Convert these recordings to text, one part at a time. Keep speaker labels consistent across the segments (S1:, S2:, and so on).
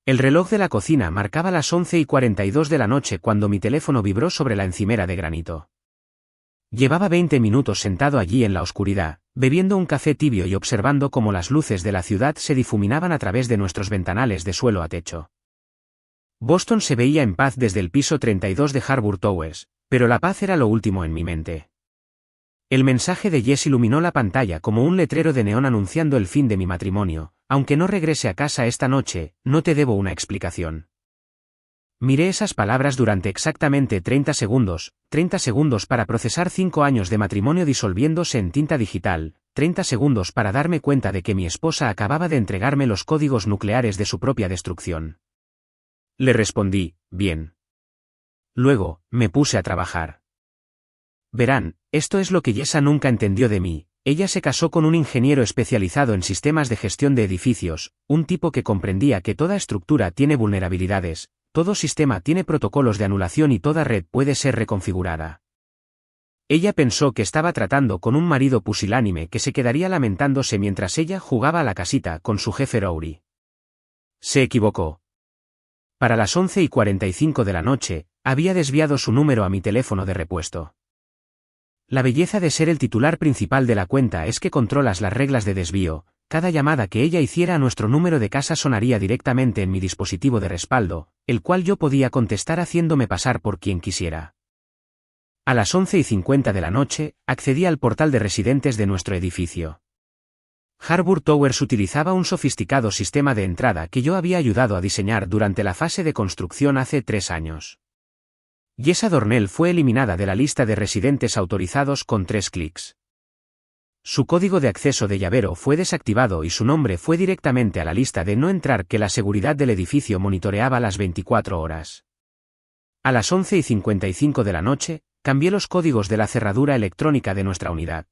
S1: El reloj de la cocina marcaba las 11:42 de la noche cuando mi teléfono vibró sobre la encimera de granito. Llevaba 20 minutos sentado allí en la oscuridad, bebiendo un café tibio y observando cómo las luces de la ciudad se difuminaban a través de nuestros ventanales de suelo a techo. Boston se veía en paz desde el piso 32 de Harbour Towers, pero la paz era lo último en mi mente. El mensaje de Jess iluminó la pantalla como un letrero de neón anunciando el fin de mi matrimonio. Aunque no regrese a casa esta noche, no te debo una explicación. Miré esas palabras durante exactamente 30 segundos para procesar 5 años de matrimonio disolviéndose en tinta digital, 30 segundos para darme cuenta de que mi esposa acababa de entregarme los códigos nucleares de su propia destrucción. Le respondí, bien. Luego, me puse a trabajar. Verán, esto es lo que Jessa nunca entendió de mí. Ella se casó con un ingeniero especializado en sistemas de gestión de edificios, un tipo que comprendía que toda estructura tiene vulnerabilidades, todo sistema tiene protocolos de anulación y toda red puede ser reconfigurada. Ella pensó que estaba tratando con un marido pusilánime que se quedaría lamentándose mientras ella jugaba a la casita con su jefe Rory. Se equivocó. Para las 11:45 de la noche, había desviado su número a mi teléfono de repuesto. La belleza de ser el titular principal de la cuenta es que controlas las reglas de desvío. Cada llamada que ella hiciera a nuestro número de casa sonaría directamente en mi dispositivo de respaldo, el cual yo podía contestar haciéndome pasar por quien quisiera. A las 11:50 de la noche, accedí al portal de residentes de nuestro edificio. Harbour Towers utilizaba un sofisticado sistema de entrada que yo había ayudado a diseñar durante la fase de construcción hace 3 años. Jessa Dornell fue eliminada de la lista de residentes autorizados con 3 clics. Su código de acceso de llavero fue desactivado y su nombre fue directamente a la lista de no entrar que la seguridad del edificio monitoreaba las 24 horas. A las 11:55 de la noche, cambié los códigos de la cerradura electrónica de nuestra unidad.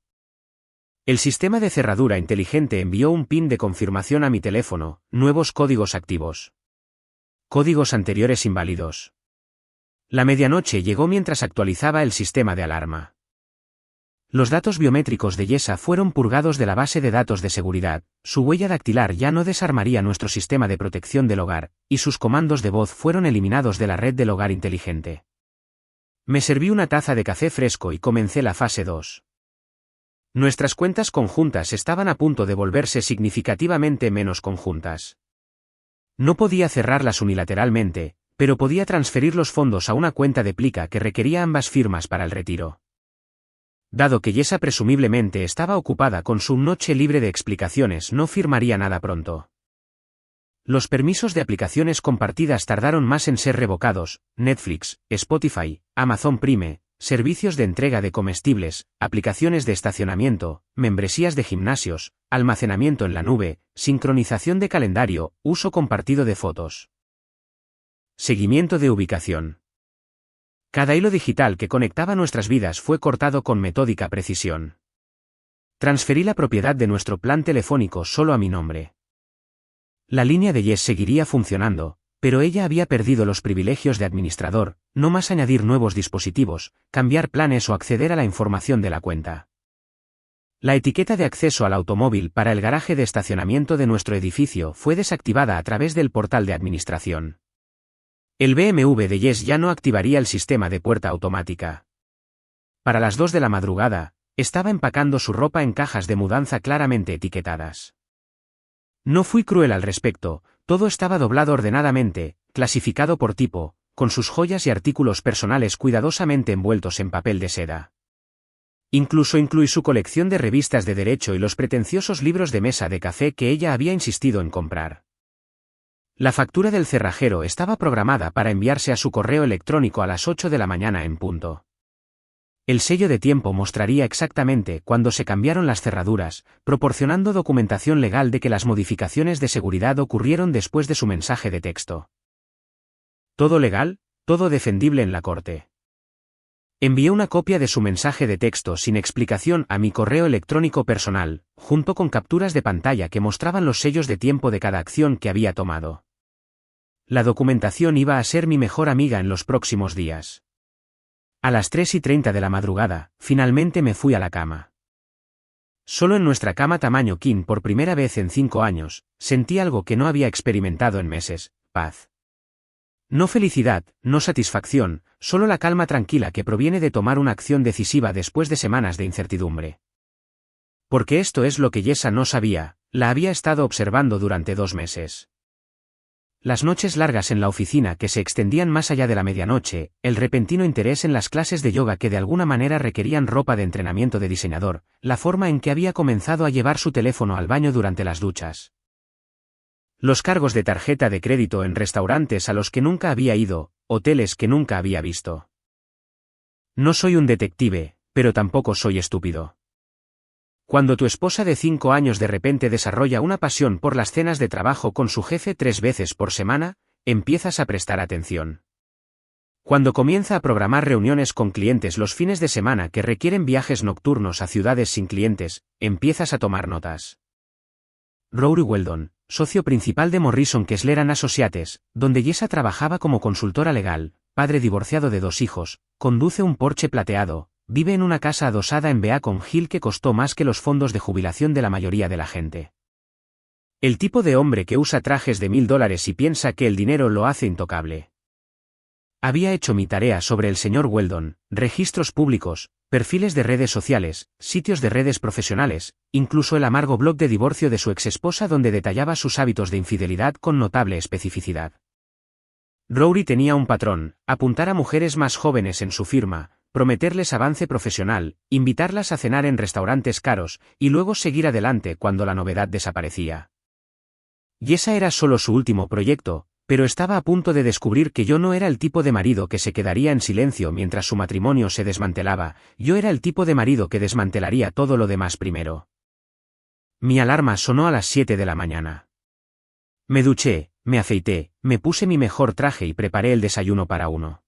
S1: El sistema de cerradura inteligente envió un PIN de confirmación a mi teléfono, nuevos códigos activos. Códigos anteriores inválidos. La medianoche llegó mientras actualizaba el sistema de alarma. Los datos biométricos de Jessa fueron purgados de la base de datos de seguridad, su huella dactilar ya no desarmaría nuestro sistema de protección del hogar, y sus comandos de voz fueron eliminados de la red del hogar inteligente. Me serví una taza de café fresco y comencé la fase 2. Nuestras cuentas conjuntas estaban a punto de volverse significativamente menos conjuntas. No podía cerrarlas unilateralmente, pero podía transferir los fondos a una cuenta de plica que requería ambas firmas para el retiro. Dado que Jessa presumiblemente estaba ocupada con su noche libre de explicaciones, no firmaría nada pronto. Los permisos de aplicaciones compartidas tardaron más en ser revocados: Netflix, Spotify, Amazon Prime, servicios de entrega de comestibles, aplicaciones de estacionamiento, membresías de gimnasios, almacenamiento en la nube, sincronización de calendario, uso compartido de fotos. Seguimiento de ubicación. Cada hilo digital que conectaba nuestras vidas fue cortado con metódica precisión. Transferí la propiedad de nuestro plan telefónico solo a mi nombre. La línea de Jess seguiría funcionando, pero ella había perdido los privilegios de administrador, no más añadir nuevos dispositivos, cambiar planes o acceder a la información de la cuenta. La etiqueta de acceso al automóvil para el garaje de estacionamiento de nuestro edificio fue desactivada a través del portal de administración. El BMW de Jess ya no activaría el sistema de puerta automática. Para las 2 de la madrugada, estaba empacando su ropa en cajas de mudanza claramente etiquetadas. No fui cruel al respecto, todo estaba doblado ordenadamente, clasificado por tipo, con sus joyas y artículos personales cuidadosamente envueltos en papel de seda. Incluso incluí su colección de revistas de derecho y los pretenciosos libros de mesa de café que ella había insistido en comprar. La factura del cerrajero estaba programada para enviarse a su correo electrónico a las 8 de la mañana en punto. El sello de tiempo mostraría exactamente cuándo se cambiaron las cerraduras, proporcionando documentación legal de que las modificaciones de seguridad ocurrieron después de su mensaje de texto. Todo legal, todo defendible en la corte. Envié una copia de su mensaje de texto sin explicación a mi correo electrónico personal, junto con capturas de pantalla que mostraban los sellos de tiempo de cada acción que había tomado. La documentación iba a ser mi mejor amiga en los próximos días. A las 3:30 de la madrugada, finalmente me fui a la cama. Solo en nuestra cama tamaño king por primera vez en 5 años, sentí algo que no había experimentado en meses, paz. No felicidad, no satisfacción, solo la calma tranquila que proviene de tomar una acción decisiva después de semanas de incertidumbre. Porque esto es lo que Yesa no sabía, la había estado observando durante 2 meses. Las noches largas en la oficina que se extendían más allá de la medianoche, el repentino interés en las clases de yoga que de alguna manera requerían ropa de entrenamiento de diseñador, la forma en que había comenzado a llevar su teléfono al baño durante las duchas. Los cargos de tarjeta de crédito en restaurantes a los que nunca había ido, hoteles que nunca había visto. No soy un detective, pero tampoco soy estúpido. Cuando tu esposa de 5 años de repente desarrolla una pasión por las cenas de trabajo con su jefe 3 veces por semana, empiezas a prestar atención. Cuando comienza a programar reuniones con clientes los fines de semana que requieren viajes nocturnos a ciudades sin clientes, empiezas a tomar notas. Rory Weldon, socio principal de Morrison Kessler & Associates, donde Yesa trabajaba como consultora legal, padre divorciado de 2 hijos, conduce un Porsche plateado, vive en una casa adosada en Beacon Hill que costó más que los fondos de jubilación de la mayoría de la gente. El tipo de hombre que usa trajes de $1000 y piensa que el dinero lo hace intocable. Había hecho mi tarea sobre el señor Weldon, registros públicos, perfiles de redes sociales, sitios de redes profesionales, incluso el amargo blog de divorcio de su exesposa donde detallaba sus hábitos de infidelidad con notable especificidad. Rory tenía un patrón: apuntar a mujeres más jóvenes en su firma, prometerles avance profesional, invitarlas a cenar en restaurantes caros, y luego seguir adelante cuando la novedad desaparecía. Y esa era solo su último proyecto, pero estaba a punto de descubrir que yo no era el tipo de marido que se quedaría en silencio mientras su matrimonio se desmantelaba, yo era el tipo de marido que desmantelaría todo lo demás primero. Mi alarma sonó a las 7 de la mañana. Me duché, me afeité, me puse mi mejor traje y preparé el desayuno para uno.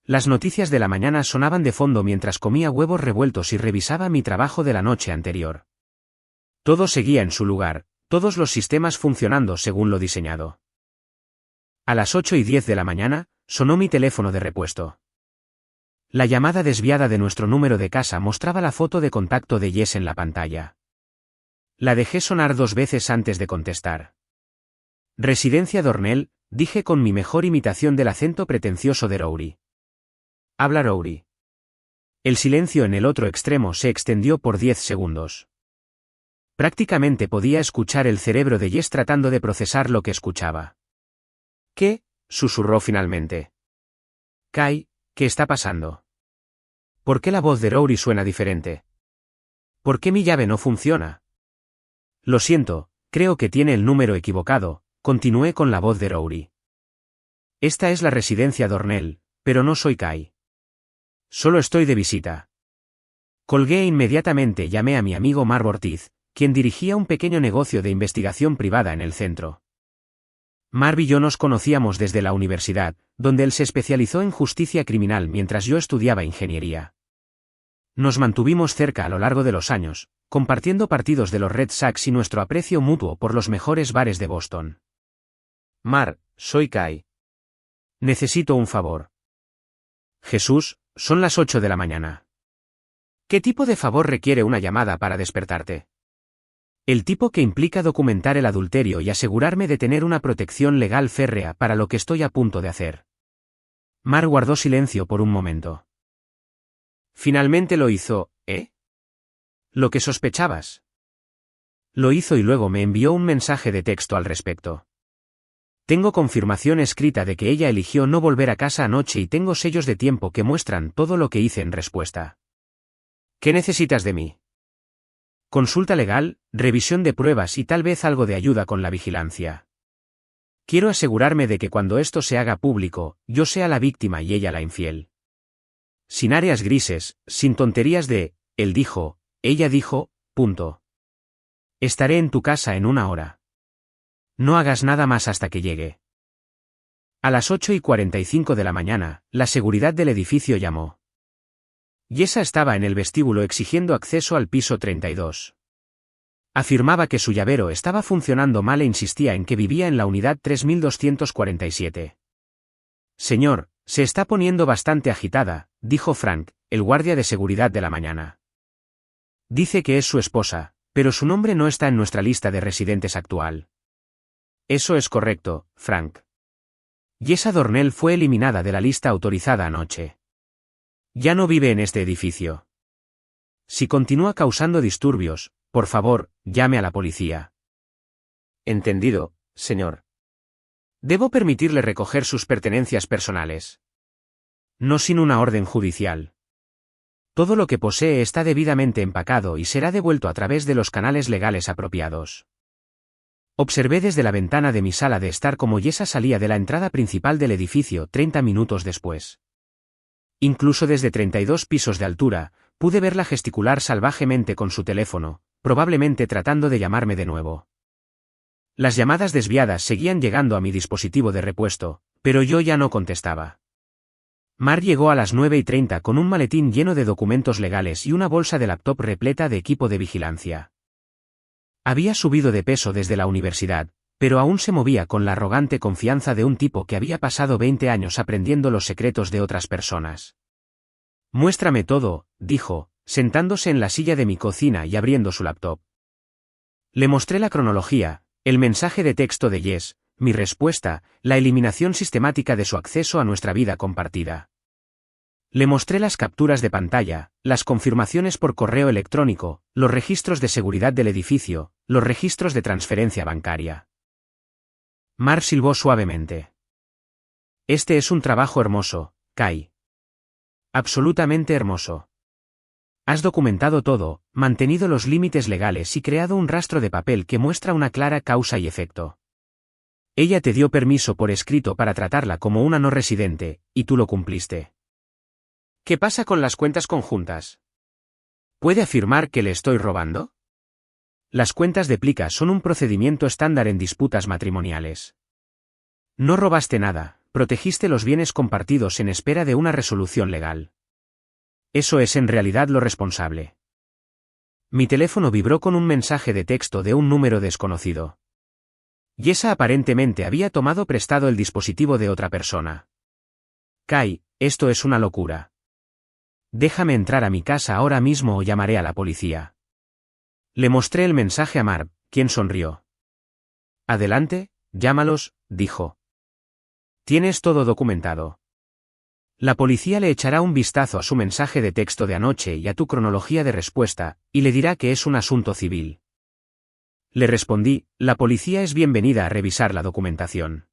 S1: Las noticias de la mañana sonaban de fondo mientras comía huevos revueltos y revisaba mi trabajo de la noche anterior. Todo seguía en su lugar, todos los sistemas funcionando según lo diseñado. A las 8:10 de la mañana, sonó mi teléfono de repuesto. La llamada desviada de nuestro número de casa mostraba la foto de contacto de Jess en la pantalla. La dejé sonar 2 veces antes de contestar. Residencia Dornell, dije con mi mejor imitación del acento pretencioso de Rory. Habla Rory. El silencio en el otro extremo se extendió por 10 segundos. Prácticamente podía escuchar el cerebro de Jess tratando de procesar lo que escuchaba. ¿Qué? Susurró finalmente. Kai, ¿qué está pasando? ¿Por qué la voz de Rory suena diferente? ¿Por qué mi llave no funciona? Lo siento, creo que tiene el número equivocado, continué con la voz de Rory. Esta es la residencia Dornell, pero no soy Kai. Solo estoy de visita. Colgué e inmediatamente llamé a mi amigo Marv Ortiz, quien dirigía un pequeño negocio de investigación privada en el centro. Marv y yo nos conocíamos desde la universidad, donde él se especializó en justicia criminal mientras yo estudiaba ingeniería. Nos mantuvimos cerca a lo largo de los años, compartiendo partidos de los Red Sox y nuestro aprecio mutuo por los mejores bares de Boston. Marv, soy Kai. Necesito un favor. Jesús, son las 8 de la mañana. ¿Qué tipo de favor requiere una llamada para despertarte? El tipo que implica documentar el adulterio y asegurarme de tener una protección legal férrea para lo que estoy a punto de hacer. Marv guardó silencio por un momento. Finalmente lo hizo, ¿eh? Lo que sospechabas. Lo hizo y luego me envió un mensaje de texto al respecto. Tengo confirmación escrita de que ella eligió no volver a casa anoche y tengo sellos de tiempo que muestran todo lo que hice en respuesta. ¿Qué necesitas de mí? Consulta legal, revisión de pruebas y tal vez algo de ayuda con la vigilancia. Quiero asegurarme de que cuando esto se haga público, yo sea la víctima y ella la infiel. Sin áreas grises, sin tonterías de, él dijo, ella dijo, punto. Estaré en tu casa en 1 hora. No hagas nada más hasta que llegue. A las 8:45 de la mañana, la seguridad del edificio llamó. Yesa estaba en el vestíbulo exigiendo acceso al piso 32. Afirmaba que su llavero estaba funcionando mal e insistía en que vivía en la unidad 3247. Señor, se está poniendo bastante agitada, dijo Frank, el guardia de seguridad de la mañana. Dice que es su esposa, pero su nombre no está en nuestra lista de residentes actual. Eso es correcto, Frank. Yessa Dornell fue eliminada de la lista autorizada anoche. Ya no vive en este edificio. Si continúa causando disturbios, por favor, llame a la policía. Entendido, señor. Debo permitirle recoger sus pertenencias personales. No sin una orden judicial. Todo lo que posee está debidamente empacado y será devuelto a través de los canales legales apropiados. Observé desde la ventana de mi sala de estar cómo Yessa salía de la entrada principal del edificio 30 minutos después. Incluso desde 32 pisos de altura, pude verla gesticular salvajemente con su teléfono, probablemente tratando de llamarme de nuevo. Las llamadas desviadas seguían llegando a mi dispositivo de repuesto, pero yo ya no contestaba. Mar llegó a las 9:30 con un maletín lleno de documentos legales y una bolsa de laptop repleta de equipo de vigilancia. Había subido de peso desde la universidad, pero aún se movía con la arrogante confianza de un tipo que había pasado 20 años aprendiendo los secretos de otras personas. Muéstrame todo, dijo, sentándose en la silla de mi cocina y abriendo su laptop. Le mostré la cronología, el mensaje de texto de Jess, mi respuesta, la eliminación sistemática de su acceso a nuestra vida compartida. Le mostré las capturas de pantalla, las confirmaciones por correo electrónico, los registros de seguridad del edificio, los registros de transferencia bancaria. Mar silbó suavemente. Este es un trabajo hermoso, Kai. Absolutamente hermoso. Has documentado todo, mantenido los límites legales y creado un rastro de papel que muestra una clara causa y efecto. Ella te dio permiso por escrito para tratarla como una no residente, y tú lo cumpliste. ¿Qué pasa con las cuentas conjuntas? ¿Puede afirmar que le estoy robando? Las cuentas de plica son un procedimiento estándar en disputas matrimoniales. No robaste nada, protegiste los bienes compartidos en espera de una resolución legal. Eso es en realidad lo responsable. Mi teléfono vibró con un mensaje de texto de un número desconocido. Yessa aparentemente había tomado prestado el dispositivo de otra persona. Kai, esto es una locura. Déjame entrar a mi casa ahora mismo o llamaré a la policía. Le mostré el mensaje a Marv, quien sonrió. Adelante, llámalos, dijo. Tienes todo documentado. La policía le echará un vistazo a su mensaje de texto de anoche y a tu cronología de respuesta, y le dirá que es un asunto civil. Le respondí, la policía es bienvenida a revisar la documentación.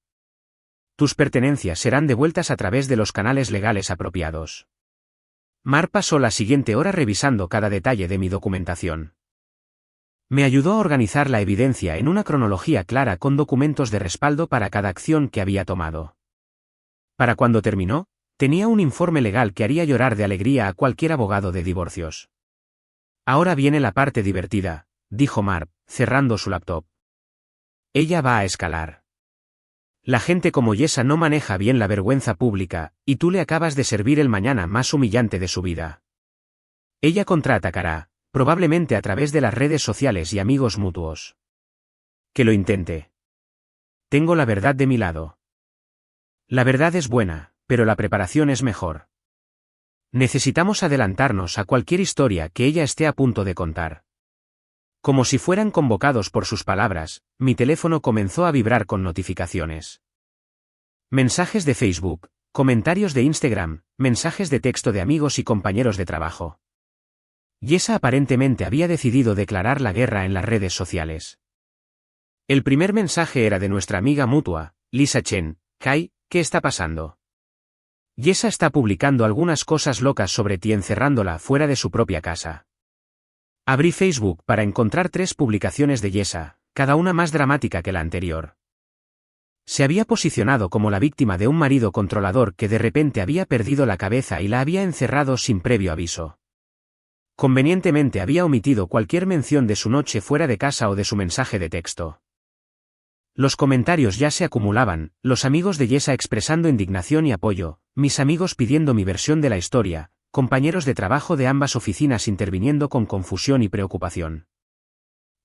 S1: Tus pertenencias serán devueltas a través de los canales legales apropiados. Mar pasó la siguiente hora revisando cada detalle de mi documentación. Me ayudó a organizar la evidencia en una cronología clara con documentos de respaldo para cada acción que había tomado. Para cuando terminó, tenía un informe legal que haría llorar de alegría a cualquier abogado de divorcios. Ahora viene la parte divertida, dijo Marv, cerrando su laptop. Ella va a escalar. La gente como Yessa no maneja bien la vergüenza pública, y tú le acabas de servir el mañana más humillante de su vida. Ella contraatacará, probablemente a través de las redes sociales y amigos mutuos. Que lo intente. Tengo la verdad de mi lado. La verdad es buena, pero la preparación es mejor. Necesitamos adelantarnos a cualquier historia que ella esté a punto de contar. Como si fueran convocados por sus palabras, mi teléfono comenzó a vibrar con notificaciones. Mensajes de Facebook, comentarios de Instagram, mensajes de texto de amigos y compañeros de trabajo. Yessa aparentemente había decidido declarar la guerra en las redes sociales. El primer mensaje era de nuestra amiga mutua, Lisa Chen. Kai, ¿qué está pasando? Yessa está publicando algunas cosas locas sobre ti encerrándola fuera de su propia casa. Abrí Facebook para encontrar 3 publicaciones de Yessa, cada una más dramática que la anterior. Se había posicionado como la víctima de un marido controlador que de repente había perdido la cabeza y la había encerrado sin previo aviso. Convenientemente había omitido cualquier mención de su noche fuera de casa o de su mensaje de texto. Los comentarios ya se acumulaban, los amigos de Yessa expresando indignación y apoyo, mis amigos pidiendo mi versión de la historia, compañeros de trabajo de ambas oficinas interviniendo con confusión y preocupación.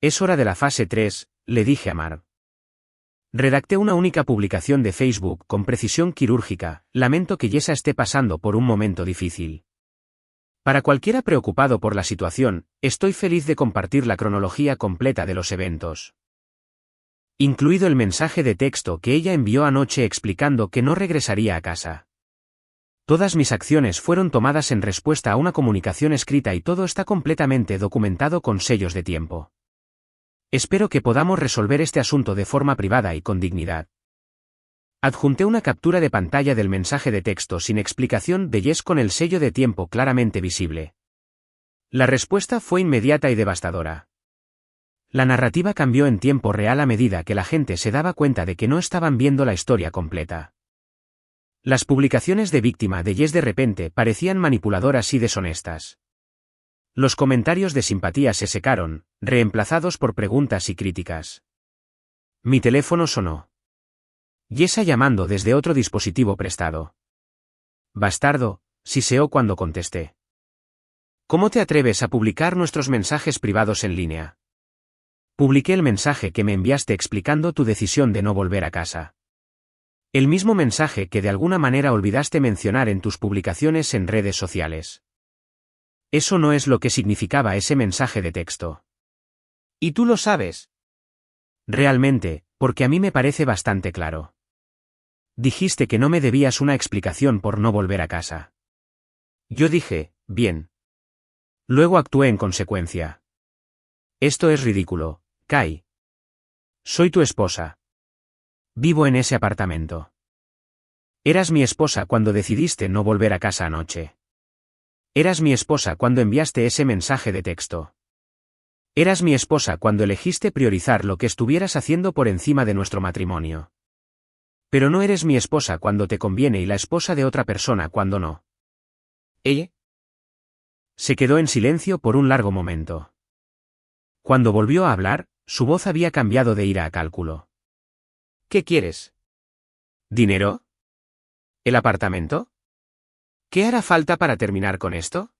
S1: Es hora de la fase 3, le dije a Marv. Redacté una única publicación de Facebook con precisión quirúrgica, lamento que Yessa esté pasando por un momento difícil. Para cualquiera preocupado por la situación, estoy feliz de compartir la cronología completa de los eventos. incluido el mensaje de texto que ella envió anoche explicando que no regresaría a casa. Todas mis acciones fueron tomadas en respuesta a una comunicación escrita y todo está completamente documentado con sellos de tiempo. Espero que podamos resolver este asunto de forma privada y con dignidad. Adjunté una captura de pantalla del mensaje de texto sin explicación de Jess con el sello de tiempo claramente visible. La respuesta fue inmediata y devastadora. La narrativa cambió en tiempo real a medida que la gente se daba cuenta de que no estaban viendo la historia completa. Las publicaciones de víctima de Jess de repente parecían manipuladoras y deshonestas. Los comentarios de simpatía se secaron, reemplazados por preguntas y críticas. Mi teléfono sonó. Jessa llamando desde otro dispositivo prestado. Bastardo, siseó cuando contesté. ¿Cómo te atreves a publicar nuestros mensajes privados en línea? Publiqué el mensaje que me enviaste explicando tu decisión de no volver a casa. El mismo mensaje que de alguna manera olvidaste mencionar en tus publicaciones en redes sociales. Eso no es lo que significaba ese mensaje de texto. ¿Y tú lo sabes? Realmente, porque a mí me parece bastante claro. Dijiste que no me debías una explicación por no volver a casa. Yo dije, bien. Luego actué en consecuencia. Esto es ridículo, Kai. Soy tu esposa. Vivo en ese apartamento. Eras mi esposa cuando decidiste no volver a casa anoche. Eras mi esposa cuando enviaste ese mensaje de texto. Eras mi esposa cuando elegiste priorizar lo que estuvieras haciendo por encima de nuestro matrimonio. Pero no eres mi esposa cuando te conviene y la esposa de otra persona cuando no. ¿Ella? Se quedó en silencio por un largo momento. Cuando volvió a hablar, su voz había cambiado de ira a cálculo. ¿Qué quieres? ¿Dinero? ¿El apartamento? ¿Qué hará falta para terminar con esto?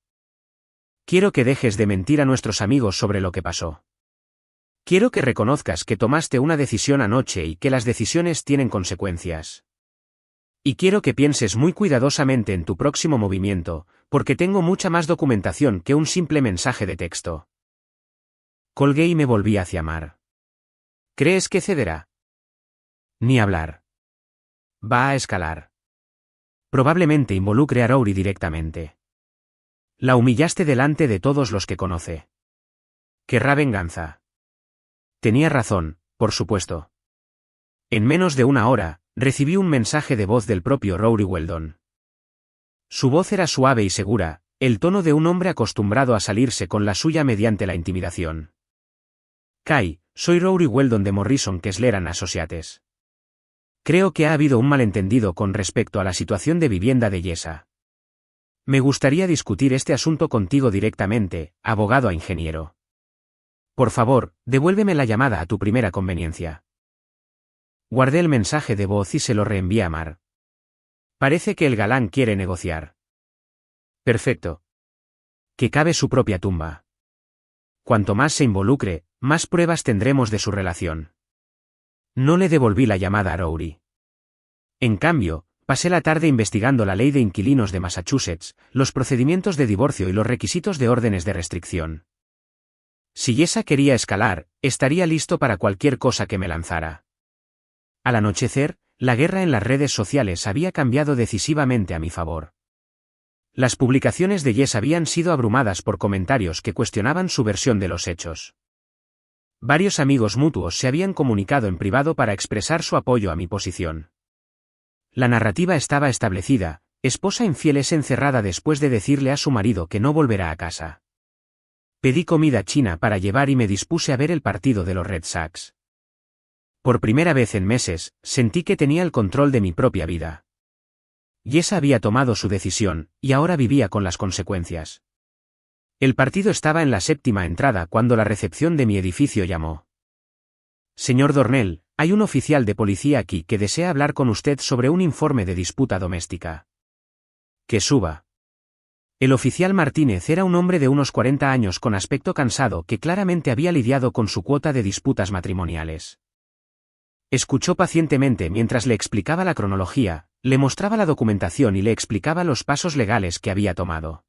S1: Quiero que dejes de mentir a nuestros amigos sobre lo que pasó. Quiero que reconozcas que tomaste una decisión anoche y que las decisiones tienen consecuencias. Y quiero que pienses muy cuidadosamente en tu próximo movimiento, porque tengo mucha más documentación que un simple mensaje de texto. Colgué y me volví hacia Mar. ¿Crees que cederá? Ni hablar. Va a escalar. Probablemente involucre a Rory directamente. La humillaste delante de todos los que conoce. Querrá venganza. Tenía razón, por supuesto. En menos de una hora, recibí un mensaje de voz del propio Rory Weldon. Su voz era suave y segura, el tono de un hombre acostumbrado a salirse con la suya mediante la intimidación. Kai, soy Rory Weldon de Morrison Kessler & Associates. Creo que ha habido un malentendido con respecto a la situación de vivienda de Jessa. Me gustaría discutir este asunto contigo directamente, abogado a ingeniero. Por favor, devuélveme la llamada a tu primera conveniencia. Guardé el mensaje de voz y se lo reenvié a Mar. Parece que el galán quiere negociar. Perfecto. Que cabe su propia tumba. Cuanto más se involucre, más pruebas tendremos de su relación. No le devolví la llamada a Rory. En cambio, pasé la tarde investigando la ley de inquilinos de Massachusetts, los procedimientos de divorcio y los requisitos de órdenes de restricción. Si Jessa quería escalar, estaría listo para cualquier cosa que me lanzara. Al anochecer, la guerra en las redes sociales había cambiado decisivamente a mi favor. Las publicaciones de Jess habían sido abrumadas por comentarios que cuestionaban su versión de los hechos. Varios amigos mutuos se habían comunicado en privado para expresar su apoyo a mi posición. La narrativa estaba establecida: esposa infiel es encerrada después de decirle a su marido que no volverá a casa. Pedí comida china para llevar y me dispuse a ver el partido de los Red Sox. Por primera vez en meses, sentí que tenía el control de mi propia vida. Jessa había tomado su decisión, y ahora vivía con las consecuencias. El partido estaba en la séptima entrada cuando la recepción de mi edificio llamó. Señor Dornell, hay un oficial de policía aquí que desea hablar con usted sobre un informe de disputa doméstica. Que suba. El oficial Martínez era un hombre de unos 40 años con aspecto cansado que claramente había lidiado con su cuota de disputas matrimoniales. Escuchó pacientemente mientras le explicaba la cronología, le mostraba la documentación y le explicaba los pasos legales que había tomado.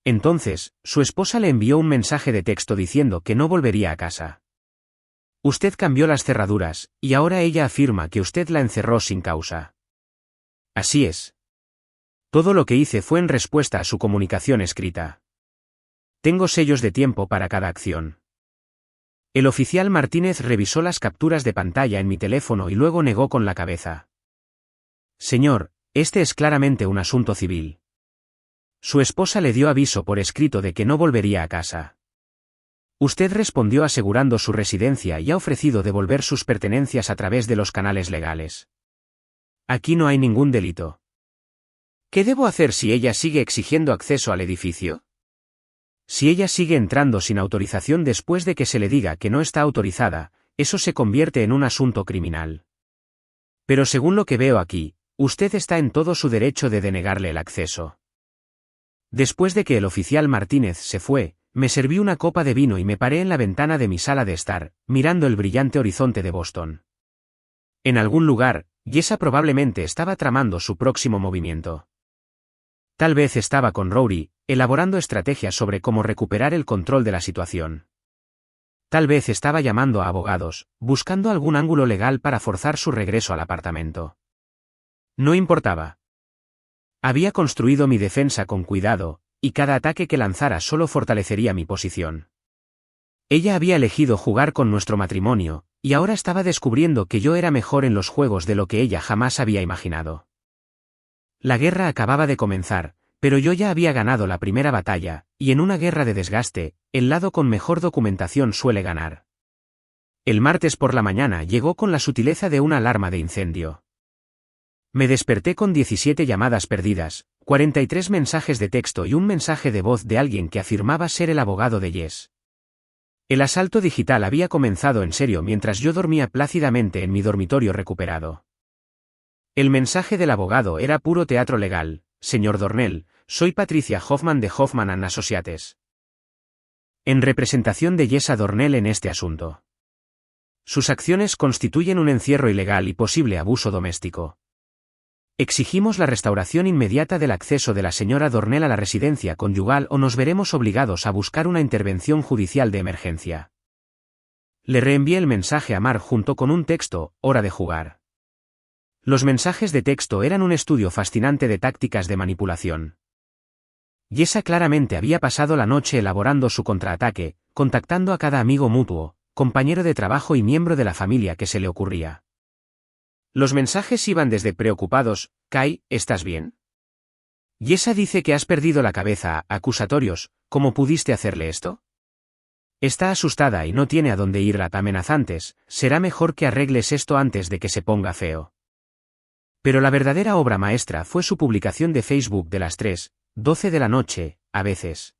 S1: Entonces, su esposa le envió un mensaje de texto diciendo que no volvería a casa. Usted cambió las cerraduras, y ahora ella afirma que usted la encerró sin causa. Así es. Todo lo que hice fue en respuesta a su comunicación escrita. Tengo sellos de tiempo para cada acción. El oficial Martínez revisó las capturas de pantalla en mi teléfono y luego negó con la cabeza. Señor, este es claramente un asunto civil. Su esposa le dio aviso por escrito de que no volvería a casa. Usted respondió asegurando su residencia y ha ofrecido devolver sus pertenencias a través de los canales legales. Aquí no hay ningún delito. ¿Qué debo hacer si ella sigue exigiendo acceso al edificio? Si ella sigue entrando sin autorización después de que se le diga que no está autorizada, eso se convierte en un asunto criminal. Pero según lo que veo aquí, usted está en todo su derecho de denegarle el acceso. Después de que el oficial Martínez se fue, me serví una copa de vino y me paré en la ventana de mi sala de estar, mirando el brillante horizonte de Boston. En algún lugar, Yesa probablemente estaba tramando su próximo movimiento. Tal vez estaba con Rory, elaborando estrategias sobre cómo recuperar el control de la situación. Tal vez estaba llamando a abogados, buscando algún ángulo legal para forzar su regreso al apartamento. No importaba. Había construido mi defensa con cuidado, y cada ataque que lanzara solo fortalecería mi posición. Ella había elegido jugar con nuestro matrimonio, y ahora estaba descubriendo que yo era mejor en los juegos de lo que ella jamás había imaginado. La guerra acababa de comenzar, pero yo ya había ganado la primera batalla, y en una guerra de desgaste, el lado con mejor documentación suele ganar. El martes por la mañana llegó con la sutileza de una alarma de incendio. Me desperté con 17 llamadas perdidas, 43 mensajes de texto y un mensaje de voz de alguien que afirmaba ser el abogado de Jess. El asalto digital había comenzado en serio mientras yo dormía plácidamente en mi dormitorio recuperado. El mensaje del abogado era puro teatro legal. Señor Dornell, soy Patricia Hoffman de Hoffman & Associates. En representación de Yesa Dornell en este asunto. Sus acciones constituyen un encierro ilegal y posible abuso doméstico. Exigimos la restauración inmediata del acceso de la señora Dornell a la residencia conyugal o nos veremos obligados a buscar una intervención judicial de emergencia. Le reenvié el mensaje a Mar junto con un texto, hora de jugar. Los mensajes de texto eran un estudio fascinante de tácticas de manipulación. Yesa claramente había pasado la noche elaborando su contraataque, contactando a cada amigo mutuo, compañero de trabajo y miembro de la familia que se le ocurría. Los mensajes iban desde preocupados, Kai, ¿estás bien? Yesa dice que has perdido la cabeza, acusatorios, ¿cómo pudiste hacerle esto? Está asustada y no tiene a dónde ir, amenazantes, será mejor que arregles esto antes de que se ponga feo. Pero la verdadera obra maestra fue su publicación de Facebook de las 3:12 de la noche, a veces.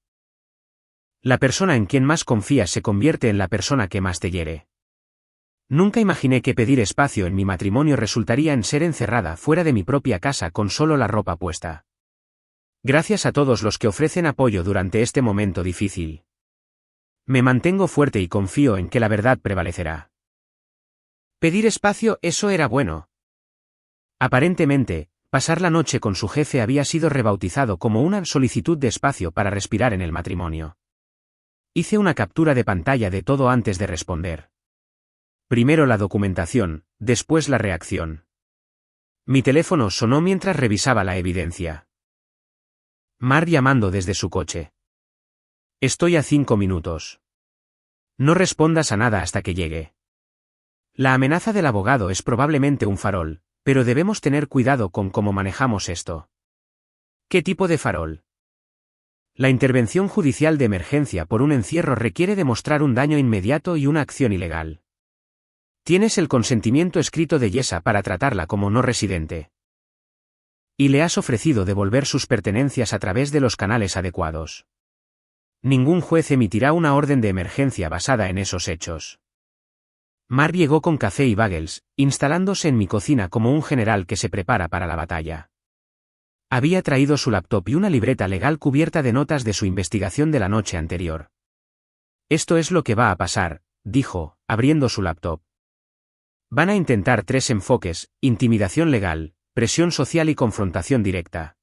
S1: La persona en quien más confías se convierte en la persona que más te hiere. Nunca imaginé que pedir espacio en mi matrimonio resultaría en ser encerrada fuera de mi propia casa con solo la ropa puesta. Gracias a todos los que ofrecen apoyo durante este momento difícil. Me mantengo fuerte y confío en que la verdad prevalecerá. Pedir espacio, eso era bueno. Aparentemente, pasar la noche con su jefe había sido rebautizado como una solicitud de espacio para respirar en el matrimonio. Hice una captura de pantalla de todo antes de responder. Primero la documentación, después la reacción. Mi teléfono sonó mientras revisaba la evidencia. Mar llamando desde su coche. Estoy a 5 minutos. No respondas a nada hasta que llegue. La amenaza del abogado es probablemente un farol, pero debemos tener cuidado con cómo manejamos esto. ¿Qué tipo de farol? La intervención judicial de emergencia por un encierro requiere demostrar un daño inmediato y una acción ilegal. Tienes el consentimiento escrito de Yesa para tratarla como no residente. Y le has ofrecido devolver sus pertenencias a través de los canales adecuados. Ningún juez emitirá una orden de emergencia basada en esos hechos. Mar llegó con café y bagels, instalándose en mi cocina como un general que se prepara para la batalla. Había traído su laptop y una libreta legal cubierta de notas de su investigación de la noche anterior. Esto es lo que va a pasar, dijo, abriendo su laptop. Van a intentar 3 enfoques: intimidación legal, presión social y confrontación directa.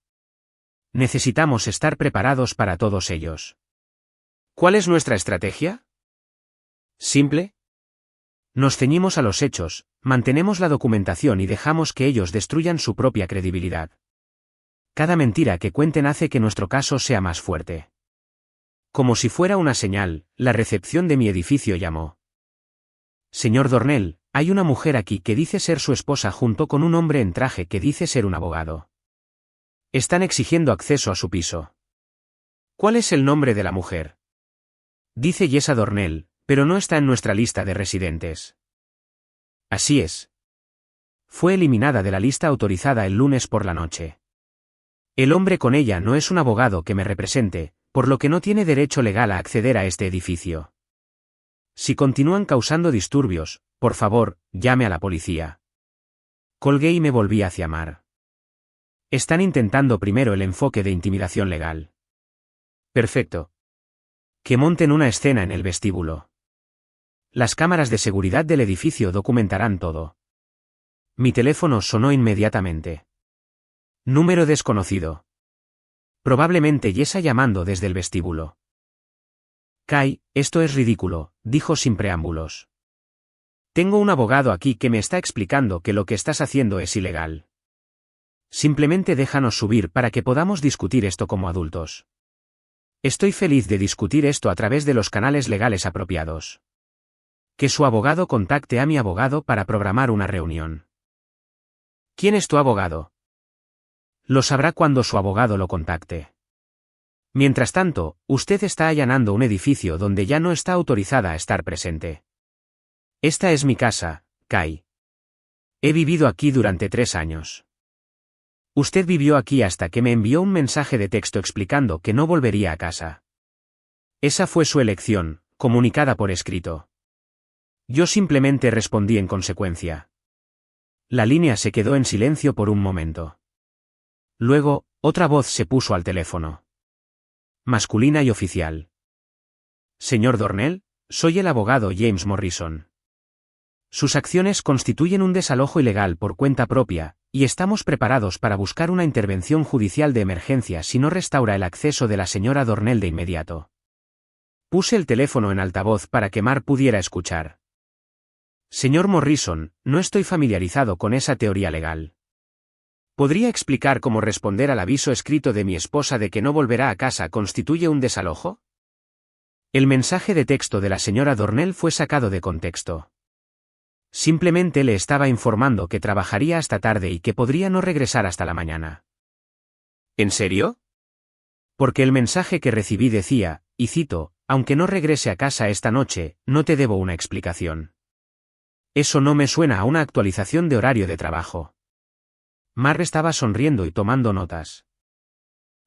S1: Necesitamos estar preparados para todos ellos. ¿Cuál es nuestra estrategia? Simple. Nos ceñimos a los hechos, mantenemos la documentación y dejamos que ellos destruyan su propia credibilidad. Cada mentira que cuenten hace que nuestro caso sea más fuerte. Como si fuera una señal, la recepción de mi edificio llamó. Señor Dornell, hay una mujer aquí que dice ser su esposa junto con un hombre en traje que dice ser un abogado. Están exigiendo acceso a su piso. ¿Cuál es el nombre de la mujer? Dice Jessa Dornell, pero no está en nuestra lista de residentes. Así es. Fue eliminada de la lista autorizada el lunes por la noche. El hombre con ella no es un abogado que me represente, por lo que no tiene derecho legal a acceder a este edificio. Si continúan causando disturbios, por favor, llame a la policía. Colgué y me volví hacia Mar. Están intentando primero el enfoque de intimidación legal. Perfecto. Que monten una escena en el vestíbulo. Las cámaras de seguridad del edificio documentarán todo. Mi teléfono sonó inmediatamente. Número desconocido. Probablemente Jessa llamando desde el vestíbulo. Kai, esto es ridículo, dijo sin preámbulos. Tengo un abogado aquí que me está explicando que lo que estás haciendo es ilegal. Simplemente déjanos subir para que podamos discutir esto como adultos. Estoy feliz de discutir esto a través de los canales legales apropiados. Que su abogado contacte a mi abogado para programar una reunión. ¿Quién es tu abogado? Lo sabrá cuando su abogado lo contacte. Mientras tanto, usted está allanando un edificio donde ya no está autorizada a estar presente. Esta es mi casa, Kai. He vivido aquí durante 3 años. Usted vivió aquí hasta que me envió un mensaje de texto explicando que no volvería a casa. Esa fue su elección, comunicada por escrito. Yo simplemente respondí en consecuencia. La línea se quedó en silencio por un momento. Luego, otra voz se puso al teléfono. Masculina y oficial. Señor Dornell, soy el abogado James Morrison. Sus acciones constituyen un desalojo ilegal por cuenta propia, y estamos preparados para buscar una intervención judicial de emergencia si no restaura el acceso de la señora Dornell de inmediato. Puse el teléfono en altavoz para que Mar pudiera escuchar. Señor Morrison, no estoy familiarizado con esa teoría legal. ¿Podría explicar cómo responder al aviso escrito de mi esposa de que no volverá a casa constituye un desalojo? El mensaje de texto de la señora Dornell fue sacado de contexto. Simplemente le estaba informando que trabajaría hasta tarde y que podría no regresar hasta la mañana. ¿En serio? Porque el mensaje que recibí decía, y cito, aunque no regrese a casa esta noche, no te debo una explicación. Eso no me suena a una actualización de horario de trabajo. Mar estaba sonriendo y tomando notas.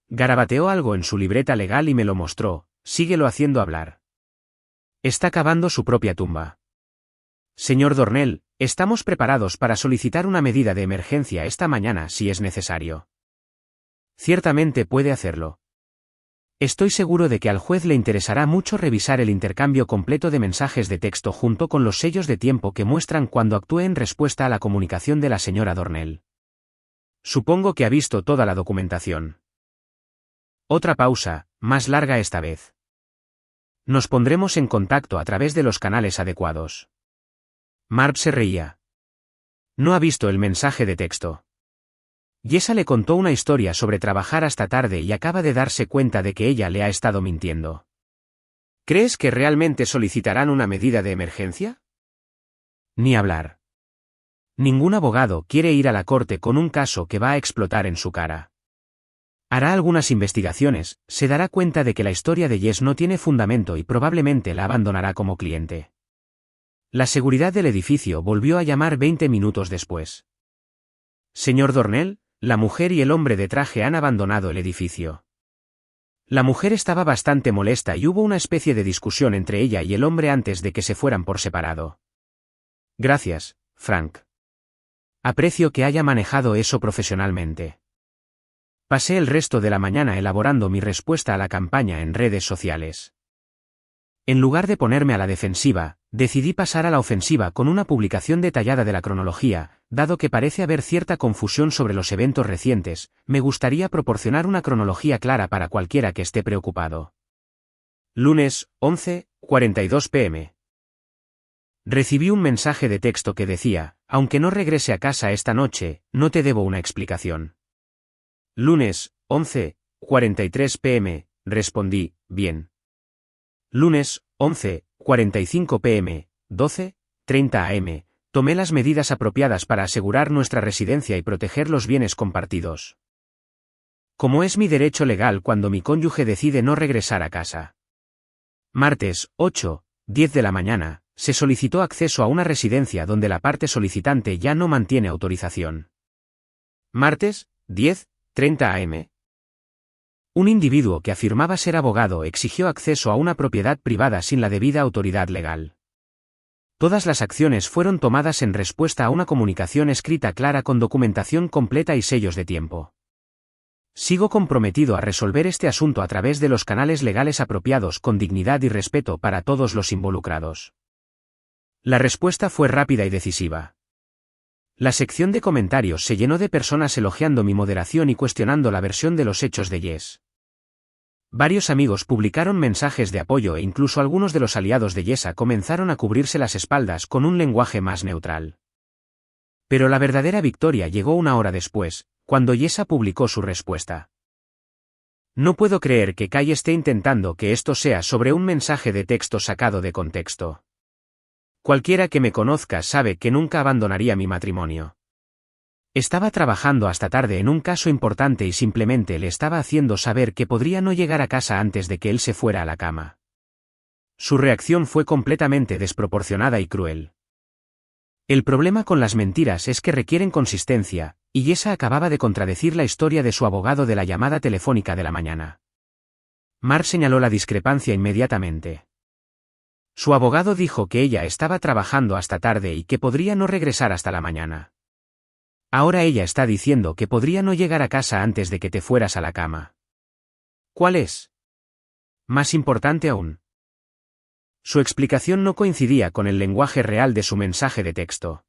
S1: Garabateó algo en su libreta legal y me lo mostró, síguelo haciendo hablar. Está cavando su propia tumba. Señor Dornell, estamos preparados para solicitar una medida de emergencia esta mañana si es necesario. Ciertamente puede hacerlo. Estoy seguro de que al juez le interesará mucho revisar el intercambio completo de mensajes de texto junto con los sellos de tiempo que muestran cuando actúe en respuesta a la comunicación de la señora Dornell. Supongo que ha visto toda la documentación. Otra pausa, más larga esta vez. Nos pondremos en contacto a través de los canales adecuados. Marv se reía. No ha visto el mensaje de texto. Jessa le contó una historia sobre trabajar hasta tarde y acaba de darse cuenta de que ella le ha estado mintiendo. ¿Crees que realmente solicitarán una medida de emergencia? Ni hablar. Ningún abogado quiere ir a la corte con un caso que va a explotar en su cara. Hará algunas investigaciones, se dará cuenta de que la historia de Jess no tiene fundamento y probablemente la abandonará como cliente. La seguridad del edificio volvió a llamar 20 minutos después. Señor Dornell, la mujer y el hombre de traje han abandonado el edificio. La mujer estaba bastante molesta y hubo una especie de discusión entre ella y el hombre antes de que se fueran por separado. Gracias, Frank. Aprecio que haya manejado eso profesionalmente. Pasé el resto de la mañana elaborando mi respuesta a la campaña en redes sociales. En lugar de ponerme a la defensiva, decidí pasar a la ofensiva con una publicación detallada de la cronología, dado que parece haber cierta confusión sobre los eventos recientes, me gustaría proporcionar una cronología clara para cualquiera que esté preocupado. Lunes, 11:42 p.m. Recibí un mensaje de texto que decía, aunque no regrese a casa esta noche, no te debo una explicación. Lunes, 11:43 p.m., respondí, bien. Lunes, 11:45 p.m., 12:30 a.m., tomé las medidas apropiadas para asegurar nuestra residencia y proteger los bienes compartidos. Como es mi derecho legal cuando mi cónyuge decide no regresar a casa. Martes, 8:10 de la mañana, se solicitó acceso a una residencia donde la parte solicitante ya no mantiene autorización. Martes, 10:30 a.m. Un individuo que afirmaba ser abogado exigió acceso a una propiedad privada sin la debida autoridad legal. Todas las acciones fueron tomadas en respuesta a una comunicación escrita clara con documentación completa y sellos de tiempo. Sigo comprometido a resolver este asunto a través de los canales legales apropiados con dignidad y respeto para todos los involucrados. La respuesta fue rápida y decisiva. La sección de comentarios se llenó de personas elogiando mi moderación y cuestionando la versión de los hechos de Jess. Varios amigos publicaron mensajes de apoyo e incluso algunos de los aliados de Jessa comenzaron a cubrirse las espaldas con un lenguaje más neutral. Pero la verdadera victoria llegó una hora después, cuando Jessa publicó su respuesta. No puedo creer que Kai esté intentando que esto sea sobre un mensaje de texto sacado de contexto. Cualquiera que me conozca sabe que nunca abandonaría mi matrimonio. Estaba trabajando hasta tarde en un caso importante y simplemente le estaba haciendo saber que podría no llegar a casa antes de que él se fuera a la cama. Su reacción fue completamente desproporcionada y cruel. El problema con las mentiras es que requieren consistencia, y Jessa acababa de contradecir la historia de su abogado de la llamada telefónica de la mañana. Mark señaló la discrepancia inmediatamente. Su abogado dijo que ella estaba trabajando hasta tarde y que podría no regresar hasta la mañana. Ahora ella está diciendo que podría no llegar a casa antes de que te fueras a la cama. ¿Cuál es? Más importante aún. Su explicación no coincidía con el lenguaje real de su mensaje de texto.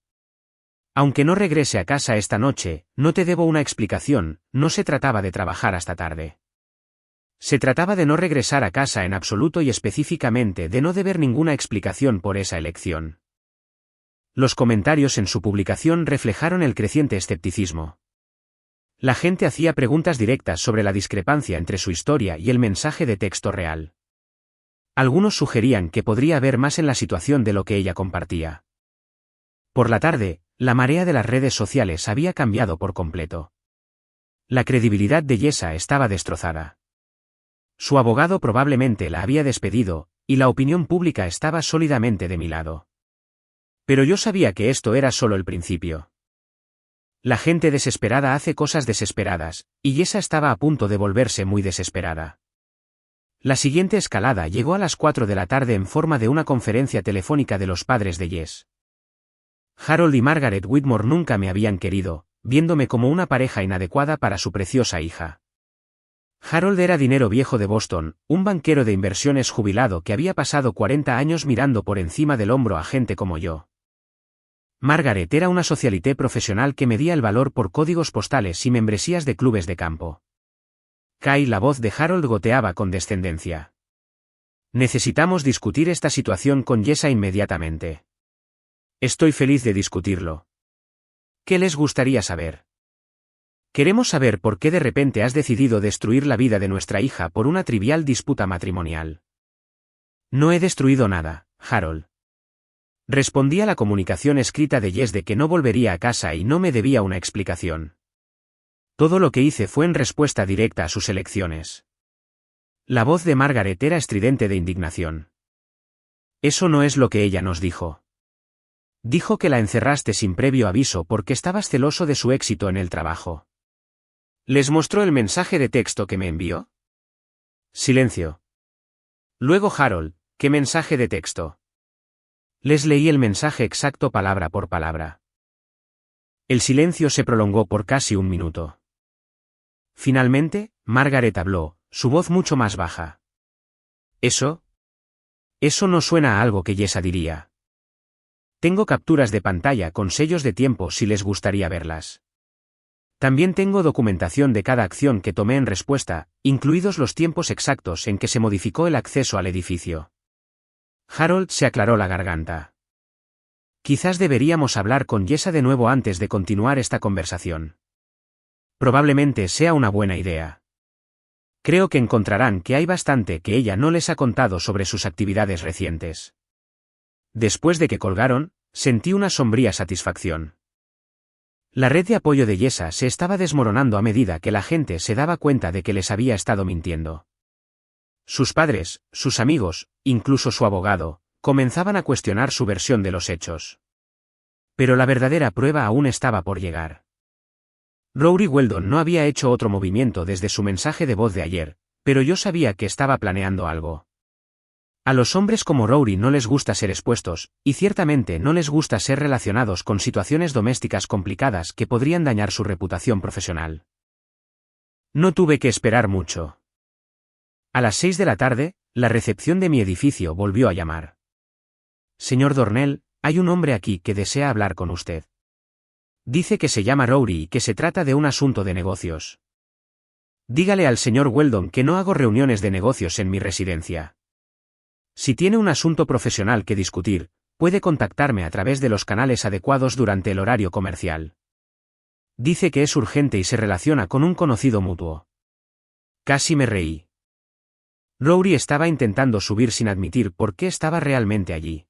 S1: Aunque no regrese a casa esta noche, no te debo una explicación, no se trataba de trabajar hasta tarde. Se trataba de no regresar a casa en absoluto y específicamente de no deber ninguna explicación por esa elección. Los comentarios en su publicación reflejaron el creciente escepticismo. La gente hacía preguntas directas sobre la discrepancia entre su historia y el mensaje de texto real. Algunos sugerían que podría haber más en la situación de lo que ella compartía. Por la tarde, la marea de las redes sociales había cambiado por completo. La credibilidad de Jessa estaba destrozada. Su abogado probablemente la había despedido, y la opinión pública estaba sólidamente de mi lado. Pero yo sabía que esto era solo el principio. La gente desesperada hace cosas desesperadas, y Jessa estaba a punto de volverse muy desesperada. La siguiente escalada llegó a las 4 de la tarde en forma de una conferencia telefónica de los padres de Jess. Harold y Margaret Whitmore nunca me habían querido, viéndome como una pareja inadecuada para su preciosa hija. Harold era dinero viejo de Boston, un banquero de inversiones jubilado que había pasado 40 años mirando por encima del hombro a gente como yo. Margaret era una socialité profesional que medía el valor por códigos postales y membresías de clubes de campo. Kai, la voz de Harold goteaba con descendencia. Necesitamos discutir esta situación con Jessa inmediatamente. Estoy feliz de discutirlo. ¿Qué les gustaría saber? Queremos saber por qué de repente has decidido destruir la vida de nuestra hija por una trivial disputa matrimonial. No he destruido nada, Harold. Respondí a la comunicación escrita de Jess de que no volvería a casa y no me debía una explicación. Todo lo que hice fue en respuesta directa a sus elecciones. La voz de Margaret era estridente de indignación. Eso no es lo que ella nos dijo. Dijo que la encerraste sin previo aviso porque estabas celoso de su éxito en el trabajo. ¿Les mostró el mensaje de texto que me envió? Silencio. Luego Harold, ¿qué mensaje de texto? Les leí el mensaje exacto palabra por palabra. El silencio se prolongó por casi un minuto. Finalmente, Margaret habló, su voz mucho más baja. Eso no suena a algo que Jessa diría. Tengo capturas de pantalla con sellos de tiempo si les gustaría verlas. También tengo documentación de cada acción que tomé en respuesta, incluidos los tiempos exactos en que se modificó el acceso al edificio. Harold se aclaró la garganta. Quizás deberíamos hablar con Yesa de nuevo antes de continuar esta conversación. Probablemente sea una buena idea. Creo que encontrarán que hay bastante que ella no les ha contado sobre sus actividades recientes. Después de que colgaron, sentí una sombría satisfacción. La red de apoyo de Yesa se estaba desmoronando a medida que la gente se daba cuenta de que les había estado mintiendo. Sus padres, sus amigos, incluso su abogado, comenzaban a cuestionar su versión de los hechos. Pero la verdadera prueba aún estaba por llegar. Rory Weldon no había hecho otro movimiento desde su mensaje de voz de ayer, pero yo sabía que estaba planeando algo. A los hombres como Rory no les gusta ser expuestos, y ciertamente no les gusta ser relacionados con situaciones domésticas complicadas que podrían dañar su reputación profesional. No tuve que esperar mucho. A las 6 de la tarde, la recepción de mi edificio volvió a llamar. Señor Dornell, hay un hombre aquí que desea hablar con usted. Dice que se llama Rory y que se trata de un asunto de negocios. Dígale al señor Weldon que no hago reuniones de negocios en mi residencia. Si tiene un asunto profesional que discutir, puede contactarme a través de los canales adecuados durante el horario comercial. Dice que es urgente y se relaciona con un conocido mutuo. Casi me reí. Rory estaba intentando subir sin admitir por qué estaba realmente allí.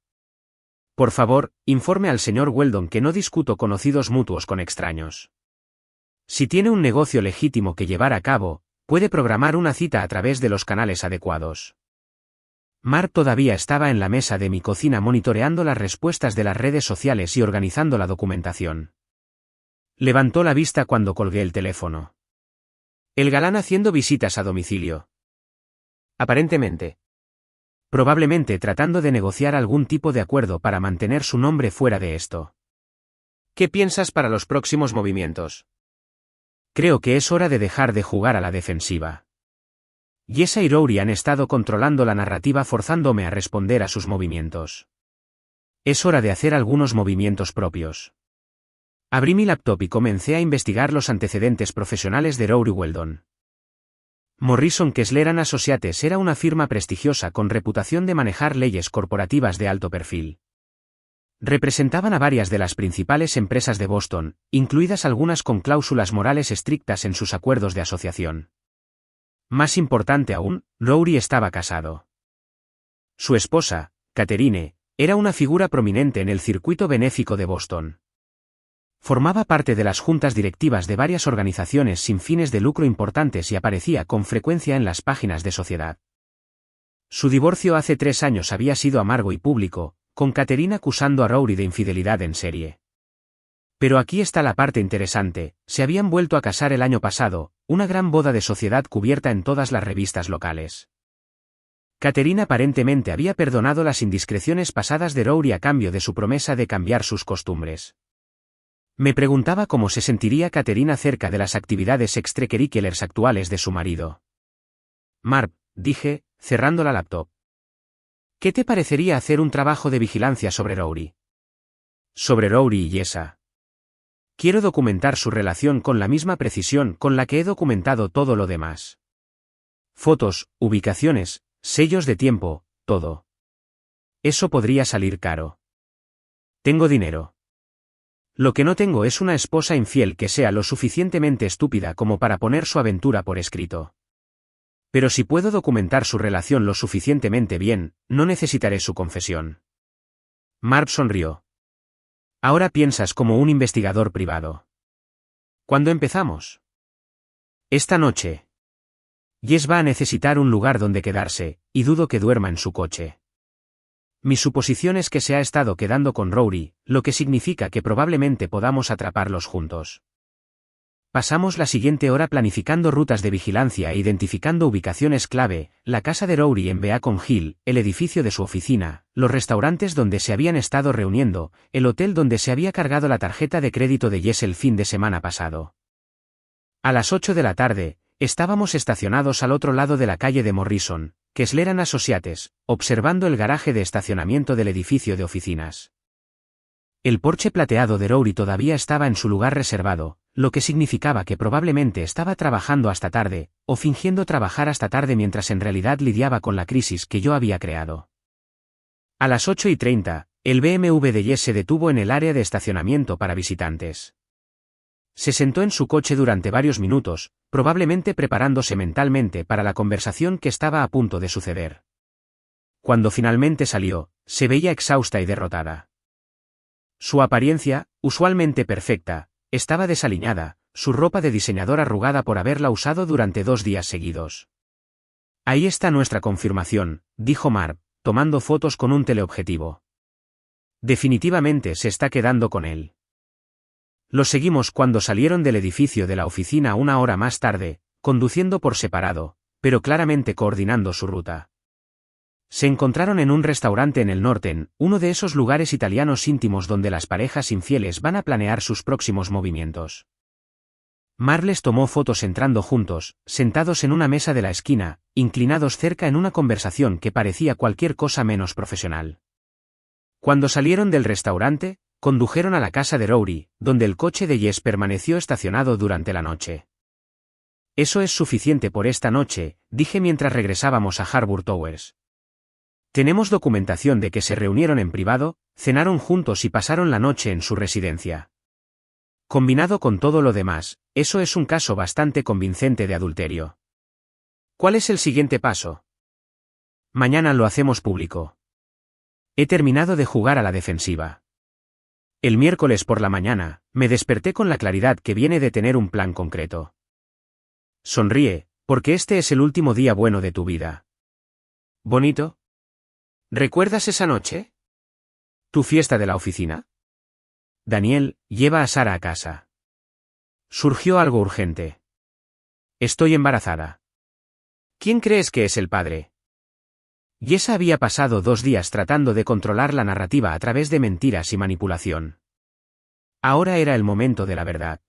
S1: Por favor, informe al señor Weldon que no discuto conocidos mutuos con extraños. Si tiene un negocio legítimo que llevar a cabo, puede programar una cita a través de los canales adecuados. Mark todavía estaba en la mesa de mi cocina monitoreando las respuestas de las redes sociales y organizando la documentación. Levantó la vista cuando colgué el teléfono. El galán haciendo visitas a domicilio. Aparentemente. Probablemente tratando de negociar algún tipo de acuerdo para mantener su nombre fuera de esto. ¿Qué piensas para los próximos movimientos? Creo que es hora de dejar de jugar a la defensiva. Yesa y Rory han estado controlando la narrativa forzándome a responder a sus movimientos. Es hora de hacer algunos movimientos propios. Abrí mi laptop y comencé a investigar los antecedentes profesionales de Rory Weldon. Morrison Kessler & Associates era una firma prestigiosa con reputación de manejar leyes corporativas de alto perfil. Representaban a varias de las principales empresas de Boston, incluidas algunas con cláusulas morales estrictas en sus acuerdos de asociación. Más importante aún, Rory estaba casado. Su esposa, Catherine, era una figura prominente en el circuito benéfico de Boston. Formaba parte de las juntas directivas de varias organizaciones sin fines de lucro importantes y aparecía con frecuencia en las páginas de Sociedad. Su divorcio hace 3 años había sido amargo y público, con Catherine acusando a Rory de infidelidad en serie. Pero aquí está la parte interesante, se habían vuelto a casar el año pasado, una gran boda de sociedad cubierta en todas las revistas locales. Catherine aparentemente había perdonado las indiscreciones pasadas de Rory a cambio de su promesa de cambiar sus costumbres. Me preguntaba cómo se sentiría Catherine acerca de las actividades extracurriculares actuales de su marido. Marv, dije, cerrando la laptop. ¿Qué te parecería hacer un trabajo de vigilancia sobre Rory? Sobre Rory y Yesa. Quiero documentar su relación con la misma precisión con la que he documentado todo lo demás. Fotos, ubicaciones, sellos de tiempo, todo. Eso podría salir caro. Tengo dinero. Lo que no tengo es una esposa infiel que sea lo suficientemente estúpida como para poner su aventura por escrito. Pero si puedo documentar su relación lo suficientemente bien, no necesitaré su confesión. Marv sonrió. Ahora piensas como un investigador privado. ¿Cuándo empezamos? Esta noche. Jess va a necesitar un lugar donde quedarse, y dudo que duerma en su coche. Mi suposición es que se ha estado quedando con Rory, lo que significa que probablemente podamos atraparlos juntos. Pasamos la siguiente hora planificando rutas de vigilancia e identificando ubicaciones clave, la casa de Rory en Beacon Hill, el edificio de su oficina, los restaurantes donde se habían estado reuniendo, el hotel donde se había cargado la tarjeta de crédito de Jess el fin de semana pasado. A las 8 de la tarde, estábamos estacionados al otro lado de la calle de Morrison, Kessler & Associates, observando el garaje de estacionamiento del edificio de oficinas. El Porsche plateado de Rory todavía estaba en su lugar reservado, lo que significaba que probablemente estaba trabajando hasta tarde, o fingiendo trabajar hasta tarde mientras en realidad lidiaba con la crisis que yo había creado. A las 8:30, El BMW de Jess se detuvo en el área de estacionamiento para visitantes. Se sentó en su coche durante varios minutos, probablemente preparándose mentalmente para la conversación que estaba a punto de suceder. Cuando finalmente salió, se veía exhausta y derrotada. Su apariencia, usualmente perfecta, estaba desaliñada, su ropa de diseñador arrugada por haberla usado durante 2 días seguidos. Ahí está nuestra confirmación, dijo Marv, tomando fotos con un teleobjetivo. Definitivamente se está quedando con él. Lo seguimos cuando salieron del edificio de la oficina 1 hora más tarde, conduciendo por separado, pero claramente coordinando su ruta. Se encontraron en un restaurante en el Norten, uno de esos lugares italianos íntimos donde las parejas infieles van a planear sus próximos movimientos. Marv les tomó fotos entrando juntos, sentados en una mesa de la esquina, inclinados cerca en una conversación que parecía cualquier cosa menos profesional. Cuando salieron del restaurante, condujeron a la casa de Rory, donde el coche de Jess permaneció estacionado durante la noche. Eso es suficiente por esta noche, dije mientras regresábamos a Harbour Towers. Tenemos documentación de que se reunieron en privado, cenaron juntos y pasaron la noche en su residencia. Combinado con todo lo demás, eso es un caso bastante convincente de adulterio. ¿Cuál es el siguiente paso? Mañana lo hacemos público. He terminado de jugar a la defensiva. El miércoles por la mañana, me desperté con la claridad que viene de tener un plan concreto. Sonríe, porque este es el último día bueno de tu vida. ¿Bonito? ¿Recuerdas esa noche? ¿Tu fiesta de la oficina? Daniel, lleva a Sara a casa. Surgió algo urgente. Estoy embarazada. ¿Quién crees que es el padre? Jessa había pasado 2 días tratando de controlar la narrativa a través de mentiras y manipulación. Ahora era el momento de la verdad.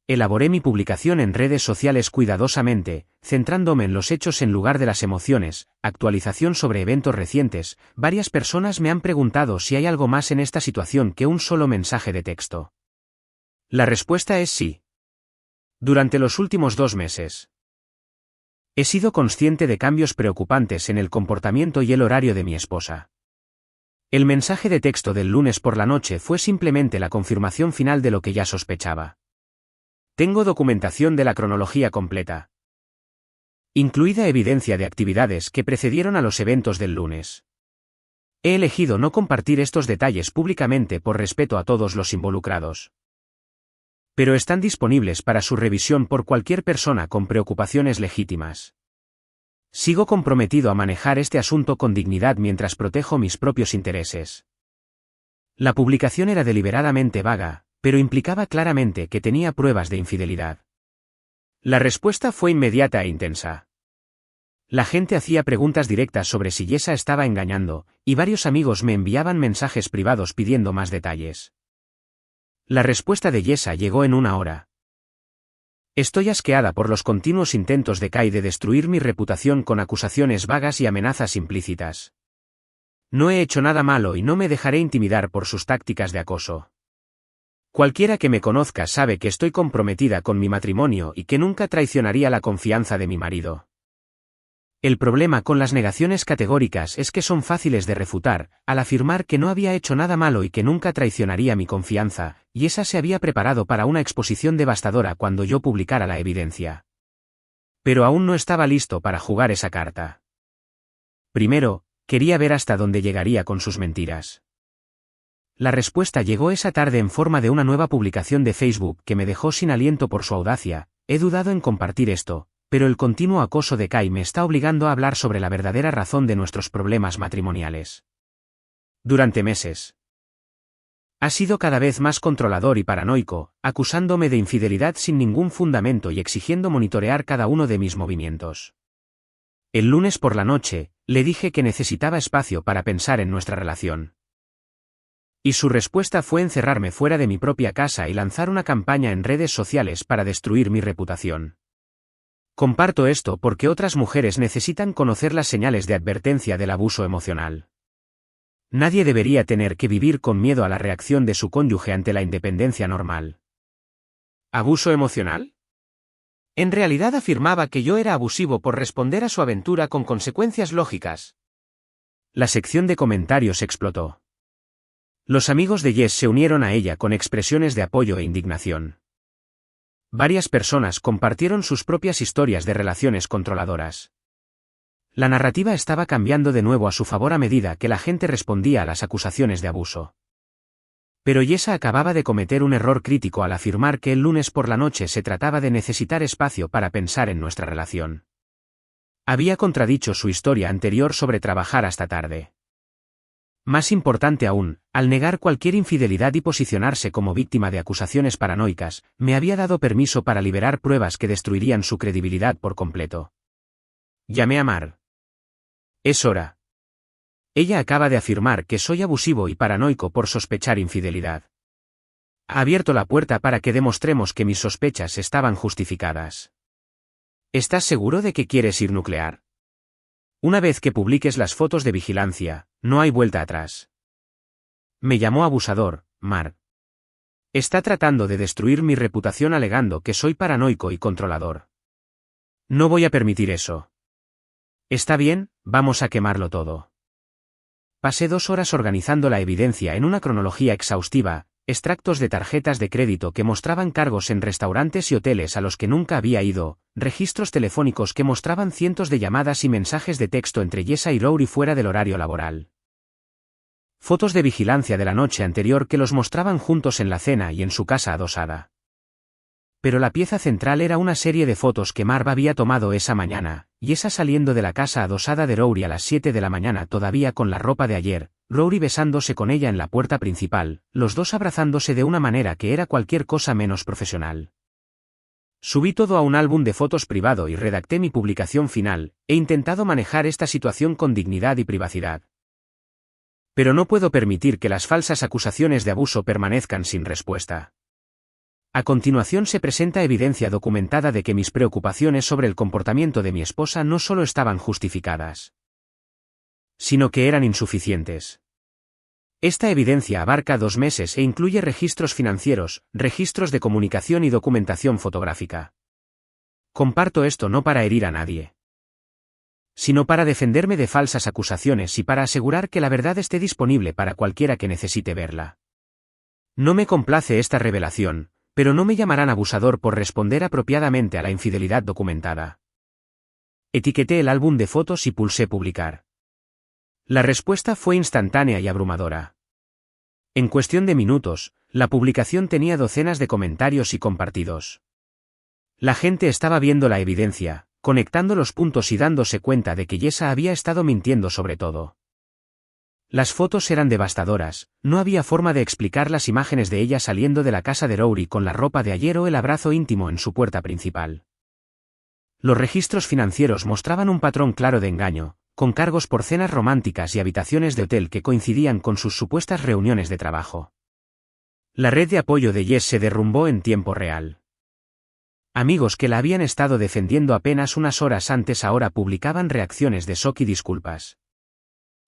S1: Elaboré mi publicación en redes sociales cuidadosamente, centrándome en los hechos en lugar de las emociones, actualización sobre eventos recientes. Varias personas me han preguntado si hay algo más en esta situación que un solo mensaje de texto. La respuesta es sí. Durante los últimos 2 meses. He sido consciente de cambios preocupantes en el comportamiento y el horario de mi esposa. El mensaje de texto del lunes por la noche fue simplemente la confirmación final de lo que ya sospechaba. Tengo documentación de la cronología completa, incluida evidencia de actividades que precedieron a los eventos del lunes. He elegido no compartir estos detalles públicamente por respeto a todos los involucrados. Pero están disponibles para su revisión por cualquier persona con preocupaciones legítimas. Sigo comprometido a manejar este asunto con dignidad mientras protejo mis propios intereses. La publicación era deliberadamente vaga, pero implicaba claramente que tenía pruebas de infidelidad. La respuesta fue inmediata e intensa. La gente hacía preguntas directas sobre si Jessa estaba engañando, y varios amigos me enviaban mensajes privados pidiendo más detalles. La respuesta de Jessa llegó en 1 hora. Estoy asqueada por los continuos intentos de Kai de destruir mi reputación con acusaciones vagas y amenazas implícitas. No he hecho nada malo y no me dejaré intimidar por sus tácticas de acoso. Cualquiera que me conozca sabe que estoy comprometida con mi matrimonio y que nunca traicionaría la confianza de mi marido. El problema con las negaciones categóricas es que son fáciles de refutar, al afirmar que no había hecho nada malo y que nunca traicionaría mi confianza, y esa se había preparado para una exposición devastadora cuando yo publicara la evidencia. Pero aún no estaba listo para jugar esa carta. Primero, quería ver hasta dónde llegaría con sus mentiras. La respuesta llegó esa tarde en forma de una nueva publicación de Facebook que me dejó sin aliento por su audacia. He dudado en compartir esto, pero el continuo acoso de Kai me está obligando a hablar sobre la verdadera razón de nuestros problemas matrimoniales. Durante meses. Ha sido cada vez más controlador y paranoico, acusándome de infidelidad sin ningún fundamento y exigiendo monitorear cada uno de mis movimientos. El lunes por la noche, le dije que necesitaba espacio para pensar en nuestra relación. Y su respuesta fue encerrarme fuera de mi propia casa y lanzar una campaña en redes sociales para destruir mi reputación. Comparto esto porque otras mujeres necesitan conocer las señales de advertencia del abuso emocional. Nadie debería tener que vivir con miedo a la reacción de su cónyuge ante la independencia normal. ¿Abuso emocional? En realidad afirmaba que yo era abusivo por responder a su aventura con consecuencias lógicas. La sección de comentarios explotó. Los amigos de Jess se unieron a ella con expresiones de apoyo e indignación. Varias personas compartieron sus propias historias de relaciones controladoras. La narrativa estaba cambiando de nuevo a su favor a medida que la gente respondía a las acusaciones de abuso. Pero Jessa acababa de cometer un error crítico al afirmar que el lunes por la noche se trataba de necesitar espacio para pensar en nuestra relación. Había contradicho su historia anterior sobre trabajar hasta tarde. Más importante aún, al negar cualquier infidelidad y posicionarse como víctima de acusaciones paranoicas, me había dado permiso para liberar pruebas que destruirían su credibilidad por completo. Llamé a Mar. Es hora. Ella acaba de afirmar que soy abusivo y paranoico por sospechar infidelidad. Ha abierto la puerta para que demostremos que mis sospechas estaban justificadas. ¿Estás seguro de que quieres ir nuclear? Una vez que publiques las fotos de vigilancia, no hay vuelta atrás. Me llamó abusador, Mar. Está tratando de destruir mi reputación alegando que soy paranoico y controlador. No voy a permitir eso. Está bien, vamos a quemarlo todo. Pasé 2 horas organizando la evidencia en una cronología exhaustiva, extractos de tarjetas de crédito que mostraban cargos en restaurantes y hoteles a los que nunca había ido, registros telefónicos que mostraban cientos de llamadas y mensajes de texto entre Jessa y Rory fuera del horario laboral. Fotos de vigilancia de la noche anterior que los mostraban juntos en la cena y en su casa adosada. Pero la pieza central era una serie de fotos que Marv había tomado esa mañana, Jessa saliendo de la casa adosada de Rory a las 7 de la mañana todavía con la ropa de ayer, Rory besándose con ella en la puerta principal, los dos abrazándose de una manera que era cualquier cosa menos profesional. Subí todo a un álbum de fotos privado y redacté mi publicación final, he intentado manejar esta situación con dignidad y privacidad. Pero no puedo permitir que las falsas acusaciones de abuso permanezcan sin respuesta. A continuación se presenta evidencia documentada de que mis preocupaciones sobre el comportamiento de mi esposa no solo estaban justificadas, sino que eran insuficientes. Esta evidencia abarca 2 meses e incluye registros financieros, registros de comunicación y documentación fotográfica. Comparto esto no para herir a nadie, sino para defenderme de falsas acusaciones y para asegurar que la verdad esté disponible para cualquiera que necesite verla. No me complace esta revelación, pero no me llamarán abusador por responder apropiadamente a la infidelidad documentada. Etiqueté el álbum de fotos y pulsé publicar. La respuesta fue instantánea y abrumadora. En cuestión de minutos, la publicación tenía docenas de comentarios y compartidos. La gente estaba viendo la evidencia, conectando los puntos y dándose cuenta de que Jessa había estado mintiendo sobre todo. Las fotos eran devastadoras, no había forma de explicar las imágenes de ella saliendo de la casa de Rory con la ropa de ayer o el abrazo íntimo en su puerta principal. Los registros financieros mostraban un patrón claro de engaño, con cargos por cenas románticas y habitaciones de hotel que coincidían con sus supuestas reuniones de trabajo. La red de apoyo de Jess se derrumbó en tiempo real. Amigos que la habían estado defendiendo apenas unas horas antes ahora publicaban reacciones de shock y disculpas.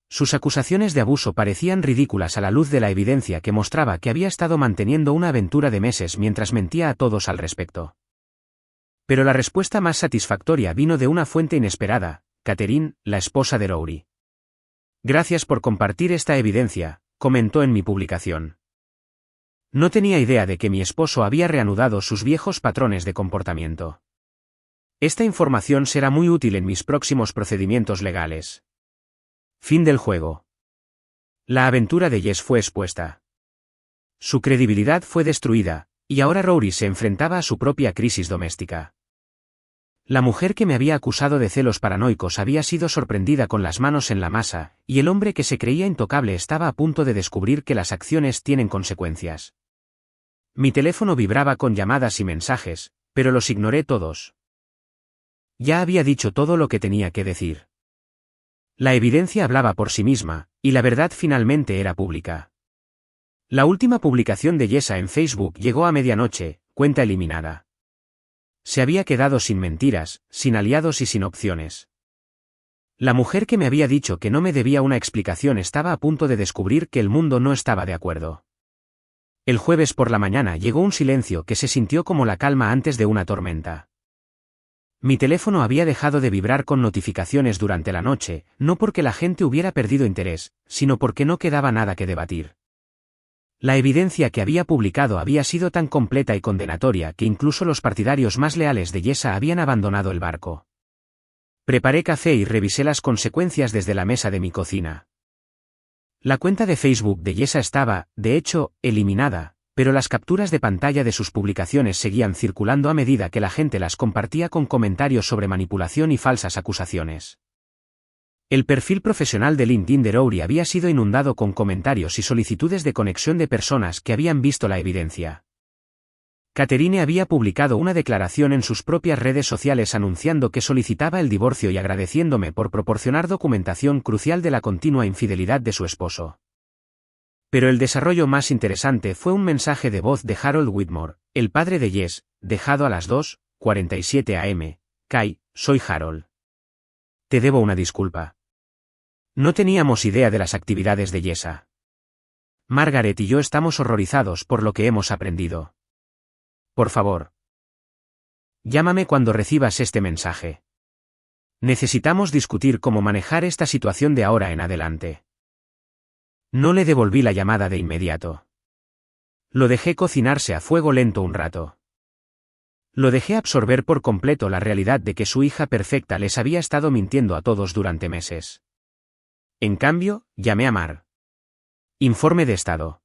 S1: Sus acusaciones de abuso parecían ridículas a la luz de la evidencia que mostraba que había estado manteniendo una aventura de meses mientras mentía a todos al respecto. Pero la respuesta más satisfactoria vino de una fuente inesperada, Catherine, la esposa de Rory. Gracias por compartir esta evidencia, comentó en mi publicación. No tenía idea de que mi esposo había reanudado sus viejos patrones de comportamiento. Esta información será muy útil en mis próximos procedimientos legales. Fin del juego. La aventura de Jess fue expuesta. Su credibilidad fue destruida, y ahora Rory se enfrentaba a su propia crisis doméstica. La mujer que me había acusado de celos paranoicos había sido sorprendida con las manos en la masa, y el hombre que se creía intocable estaba a punto de descubrir que las acciones tienen consecuencias. Mi teléfono vibraba con llamadas y mensajes, pero los ignoré todos. Ya había dicho todo lo que tenía que decir. La evidencia hablaba por sí misma, y la verdad finalmente era pública. La última publicación de Jessa en Facebook llegó a medianoche, cuenta eliminada. Se había quedado sin mentiras, sin aliados y sin opciones. La mujer que me había dicho que no me debía una explicación estaba a punto de descubrir que el mundo no estaba de acuerdo. El jueves por la mañana llegó un silencio que se sintió como la calma antes de una tormenta. Mi teléfono había dejado de vibrar con notificaciones durante la noche, no porque la gente hubiera perdido interés, sino porque no quedaba nada que debatir. La evidencia que había publicado había sido tan completa y condenatoria que incluso los partidarios más leales de Yesa habían abandonado el barco. Preparé café y revisé las consecuencias desde la mesa de mi cocina. La cuenta de Facebook de Yesa estaba, de hecho, eliminada, pero las capturas de pantalla de sus publicaciones seguían circulando a medida que la gente las compartía con comentarios sobre manipulación y falsas acusaciones. El perfil profesional de LinkedIn de Rory había sido inundado con comentarios y solicitudes de conexión de personas que habían visto la evidencia. Catherine había publicado una declaración en sus propias redes sociales anunciando que solicitaba el divorcio y agradeciéndome por proporcionar documentación crucial de la continua infidelidad de su esposo. Pero el desarrollo más interesante fue un mensaje de voz de Harold Whitmore, el padre de Jess, dejado a las 2:47 am. Kai, soy Harold. Te debo una disculpa. No teníamos idea de las actividades de Yesa. Margaret y yo estamos horrorizados por lo que hemos aprendido. Por favor. Llámame cuando recibas este mensaje. Necesitamos discutir cómo manejar esta situación de ahora en adelante. No le devolví la llamada de inmediato. Lo dejé cocinarse a fuego lento un rato. Lo dejé absorber por completo la realidad de que su hija perfecta les había estado mintiendo a todos durante meses. En cambio, llamé a Mar. Informe de estado.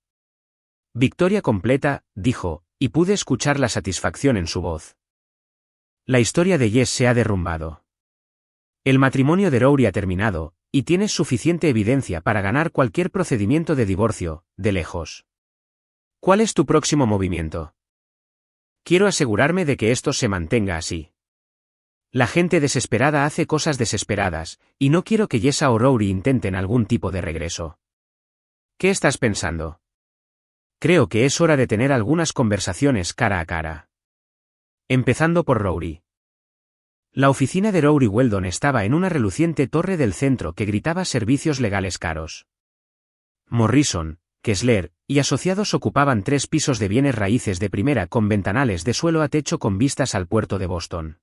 S1: Victoria completa, dijo, y pude escuchar la satisfacción en su voz. La historia de Jess se ha derrumbado. El matrimonio de Rory ha terminado, y tienes suficiente evidencia para ganar cualquier procedimiento de divorcio, de lejos. ¿Cuál es tu próximo movimiento? Quiero asegurarme de que esto se mantenga así. La gente desesperada hace cosas desesperadas, y no quiero que Yesa o Rory intenten algún tipo de regreso. ¿Qué estás pensando? Creo que es hora de tener algunas conversaciones cara a cara. Empezando por Rory. La oficina de Rory Weldon estaba en una reluciente torre del centro que gritaba servicios legales caros. Morrison, Kessler y asociados ocupaban 3 pisos de bienes raíces de primera con ventanales de suelo a techo con vistas al puerto de Boston.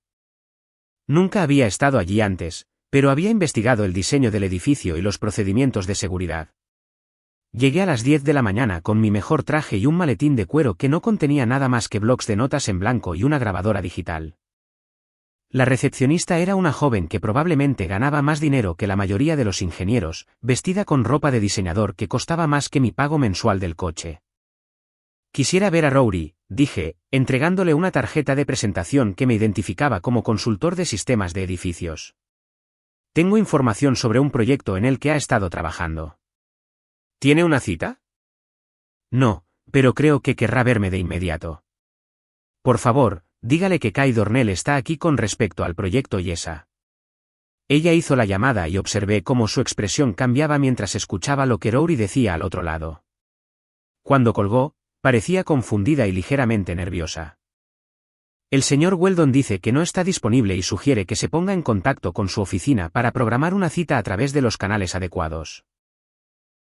S1: Nunca había estado allí antes, pero había investigado el diseño del edificio y los procedimientos de seguridad. Llegué a las 10 de la mañana con mi mejor traje y un maletín de cuero que no contenía nada más que blocs de notas en blanco y una grabadora digital. La recepcionista era una joven que probablemente ganaba más dinero que la mayoría de los ingenieros, vestida con ropa de diseñador que costaba más que mi pago mensual del coche. Quisiera ver a Rory, dije, entregándole una tarjeta de presentación que me identificaba como consultor de sistemas de edificios. Tengo información sobre un proyecto en el que ha estado trabajando. ¿Tiene una cita? No, pero creo que querrá verme de inmediato. Por favor, dígale que Kai Dornell está aquí con respecto al proyecto Yesa. Ella hizo la llamada y observé cómo su expresión cambiaba mientras escuchaba lo que Rory decía al otro lado. Cuando colgó, parecía confundida y ligeramente nerviosa. El señor Weldon dice que no está disponible y sugiere que se ponga en contacto con su oficina para programar una cita a través de los canales adecuados.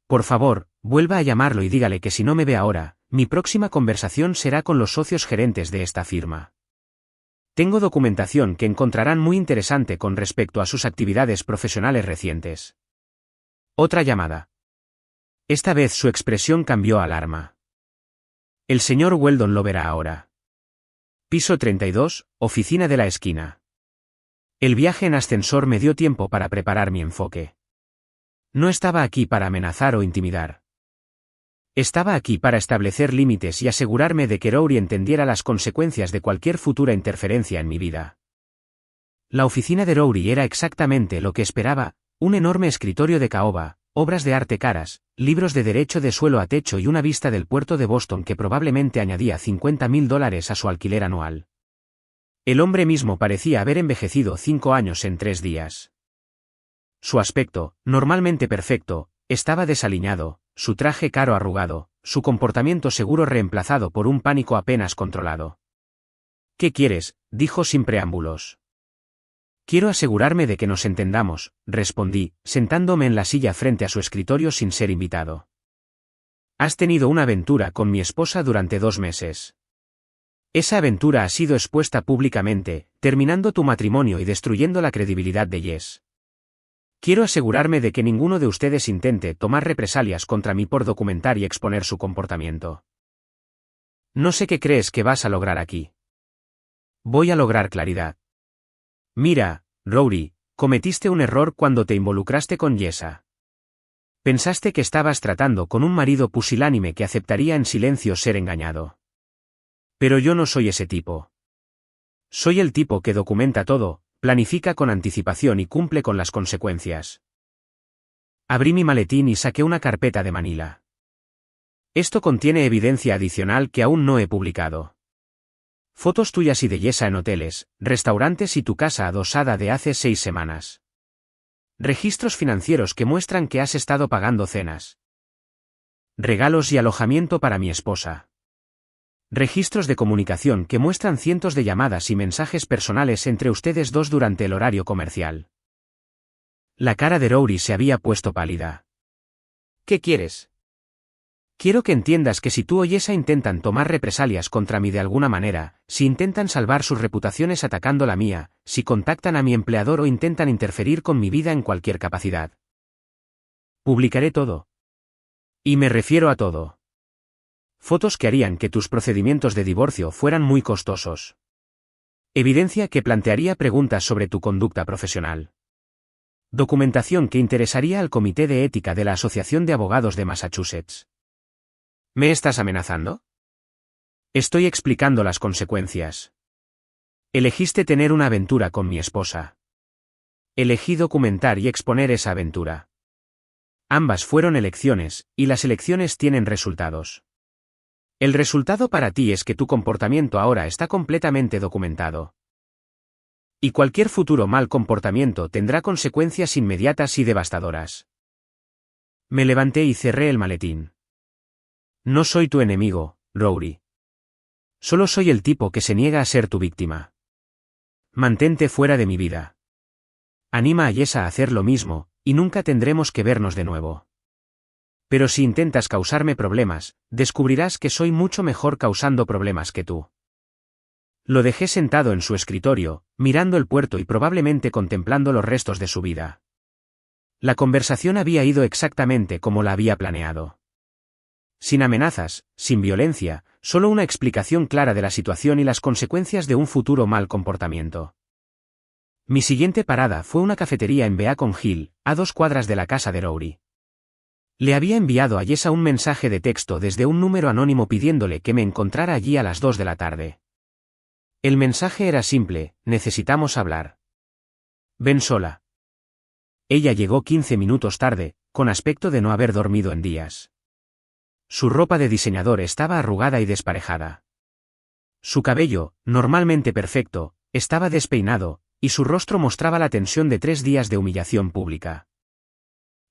S1: Por favor, vuelva a llamarlo y dígale que si no me ve ahora, mi próxima conversación será con los socios gerentes de esta firma. Tengo documentación que encontrarán muy interesante con respecto a sus actividades profesionales recientes. Otra llamada. Esta vez su expresión cambió a alarma. El señor Weldon lo verá ahora. Piso 32, oficina de la esquina. El viaje en ascensor me dio tiempo para preparar mi enfoque. No estaba aquí para amenazar o intimidar. Estaba aquí para establecer límites y asegurarme de que Rory entendiera las consecuencias de cualquier futura interferencia en mi vida. La oficina de Rory era exactamente lo que esperaba, un enorme escritorio de caoba, obras de arte caras, libros de derecho de suelo a techo y una vista del puerto de Boston que probablemente añadía $50,000 a su alquiler anual. El hombre mismo parecía haber envejecido 5 años en 3 días. Su aspecto, normalmente perfecto, estaba desaliñado, su traje caro arrugado, su comportamiento seguro reemplazado por un pánico apenas controlado. ¿Qué quieres?, dijo sin preámbulos. Quiero asegurarme de que nos entendamos, respondí, sentándome en la silla frente a su escritorio sin ser invitado. Has tenido una aventura con mi esposa durante 2 meses. Esa aventura ha sido expuesta públicamente, terminando tu matrimonio y destruyendo la credibilidad de Jess. Quiero asegurarme de que ninguno de ustedes intente tomar represalias contra mí por documentar y exponer su comportamiento. No sé qué crees que vas a lograr aquí. Voy a lograr claridad. Mira, Rory, cometiste un error cuando te involucraste con Jessa. Pensaste que estabas tratando con un marido pusilánime que aceptaría en silencio ser engañado. Pero yo no soy ese tipo. Soy el tipo que documenta todo, planifica con anticipación y cumple con las consecuencias. Abrí mi maletín y saqué una carpeta de Manila. Esto contiene evidencia adicional que aún no he publicado. Fotos tuyas y de Jessa en hoteles, restaurantes y tu casa adosada de hace 6 semanas. Registros financieros que muestran que has estado pagando cenas. Regalos y alojamiento para mi esposa. Registros de comunicación que muestran cientos de llamadas y mensajes personales entre ustedes dos durante el horario comercial. La cara de Rory se había puesto pálida. ¿Qué quieres? Quiero que entiendas que si tú o Jessa intentan tomar represalias contra mí de alguna manera, si intentan salvar sus reputaciones atacando la mía, si contactan a mi empleador o intentan interferir con mi vida en cualquier capacidad. Publicaré todo. Y me refiero a todo. Fotos que harían que tus procedimientos de divorcio fueran muy costosos. Evidencia que plantearía preguntas sobre tu conducta profesional. Documentación que interesaría al Comité de Ética de la Asociación de Abogados de Massachusetts. ¿Me estás amenazando? Estoy explicando las consecuencias. Elegiste tener una aventura con mi esposa. Elegí documentar y exponer esa aventura. Ambas fueron elecciones, y las elecciones tienen resultados. El resultado para ti es que tu comportamiento ahora está completamente documentado. Y cualquier futuro mal comportamiento tendrá consecuencias inmediatas y devastadoras. Me levanté y cerré el maletín. No soy tu enemigo, Rory. Solo soy el tipo que se niega a ser tu víctima. Mantente fuera de mi vida. Anima a Jessa a hacer lo mismo, y nunca tendremos que vernos de nuevo. Pero si intentas causarme problemas, descubrirás que soy mucho mejor causando problemas que tú. Lo dejé sentado en su escritorio, mirando el puerto y probablemente contemplando los restos de su vida. La conversación había ido exactamente como la había planeado. Sin amenazas, sin violencia, solo una explicación clara de la situación y las consecuencias de un futuro mal comportamiento. Mi siguiente parada fue una cafetería en Beacon Hill, a 2 cuadras de la casa de Rory. Le había enviado a Jessa un mensaje de texto desde un número anónimo pidiéndole que me encontrara allí a las 2 de la tarde. El mensaje era simple: necesitamos hablar. Ven sola. Ella llegó 15 minutos tarde, con aspecto de no haber dormido en días. Su ropa de diseñador estaba arrugada y desparejada. Su cabello, normalmente perfecto, estaba despeinado, y su rostro mostraba la tensión de 3 días de humillación pública.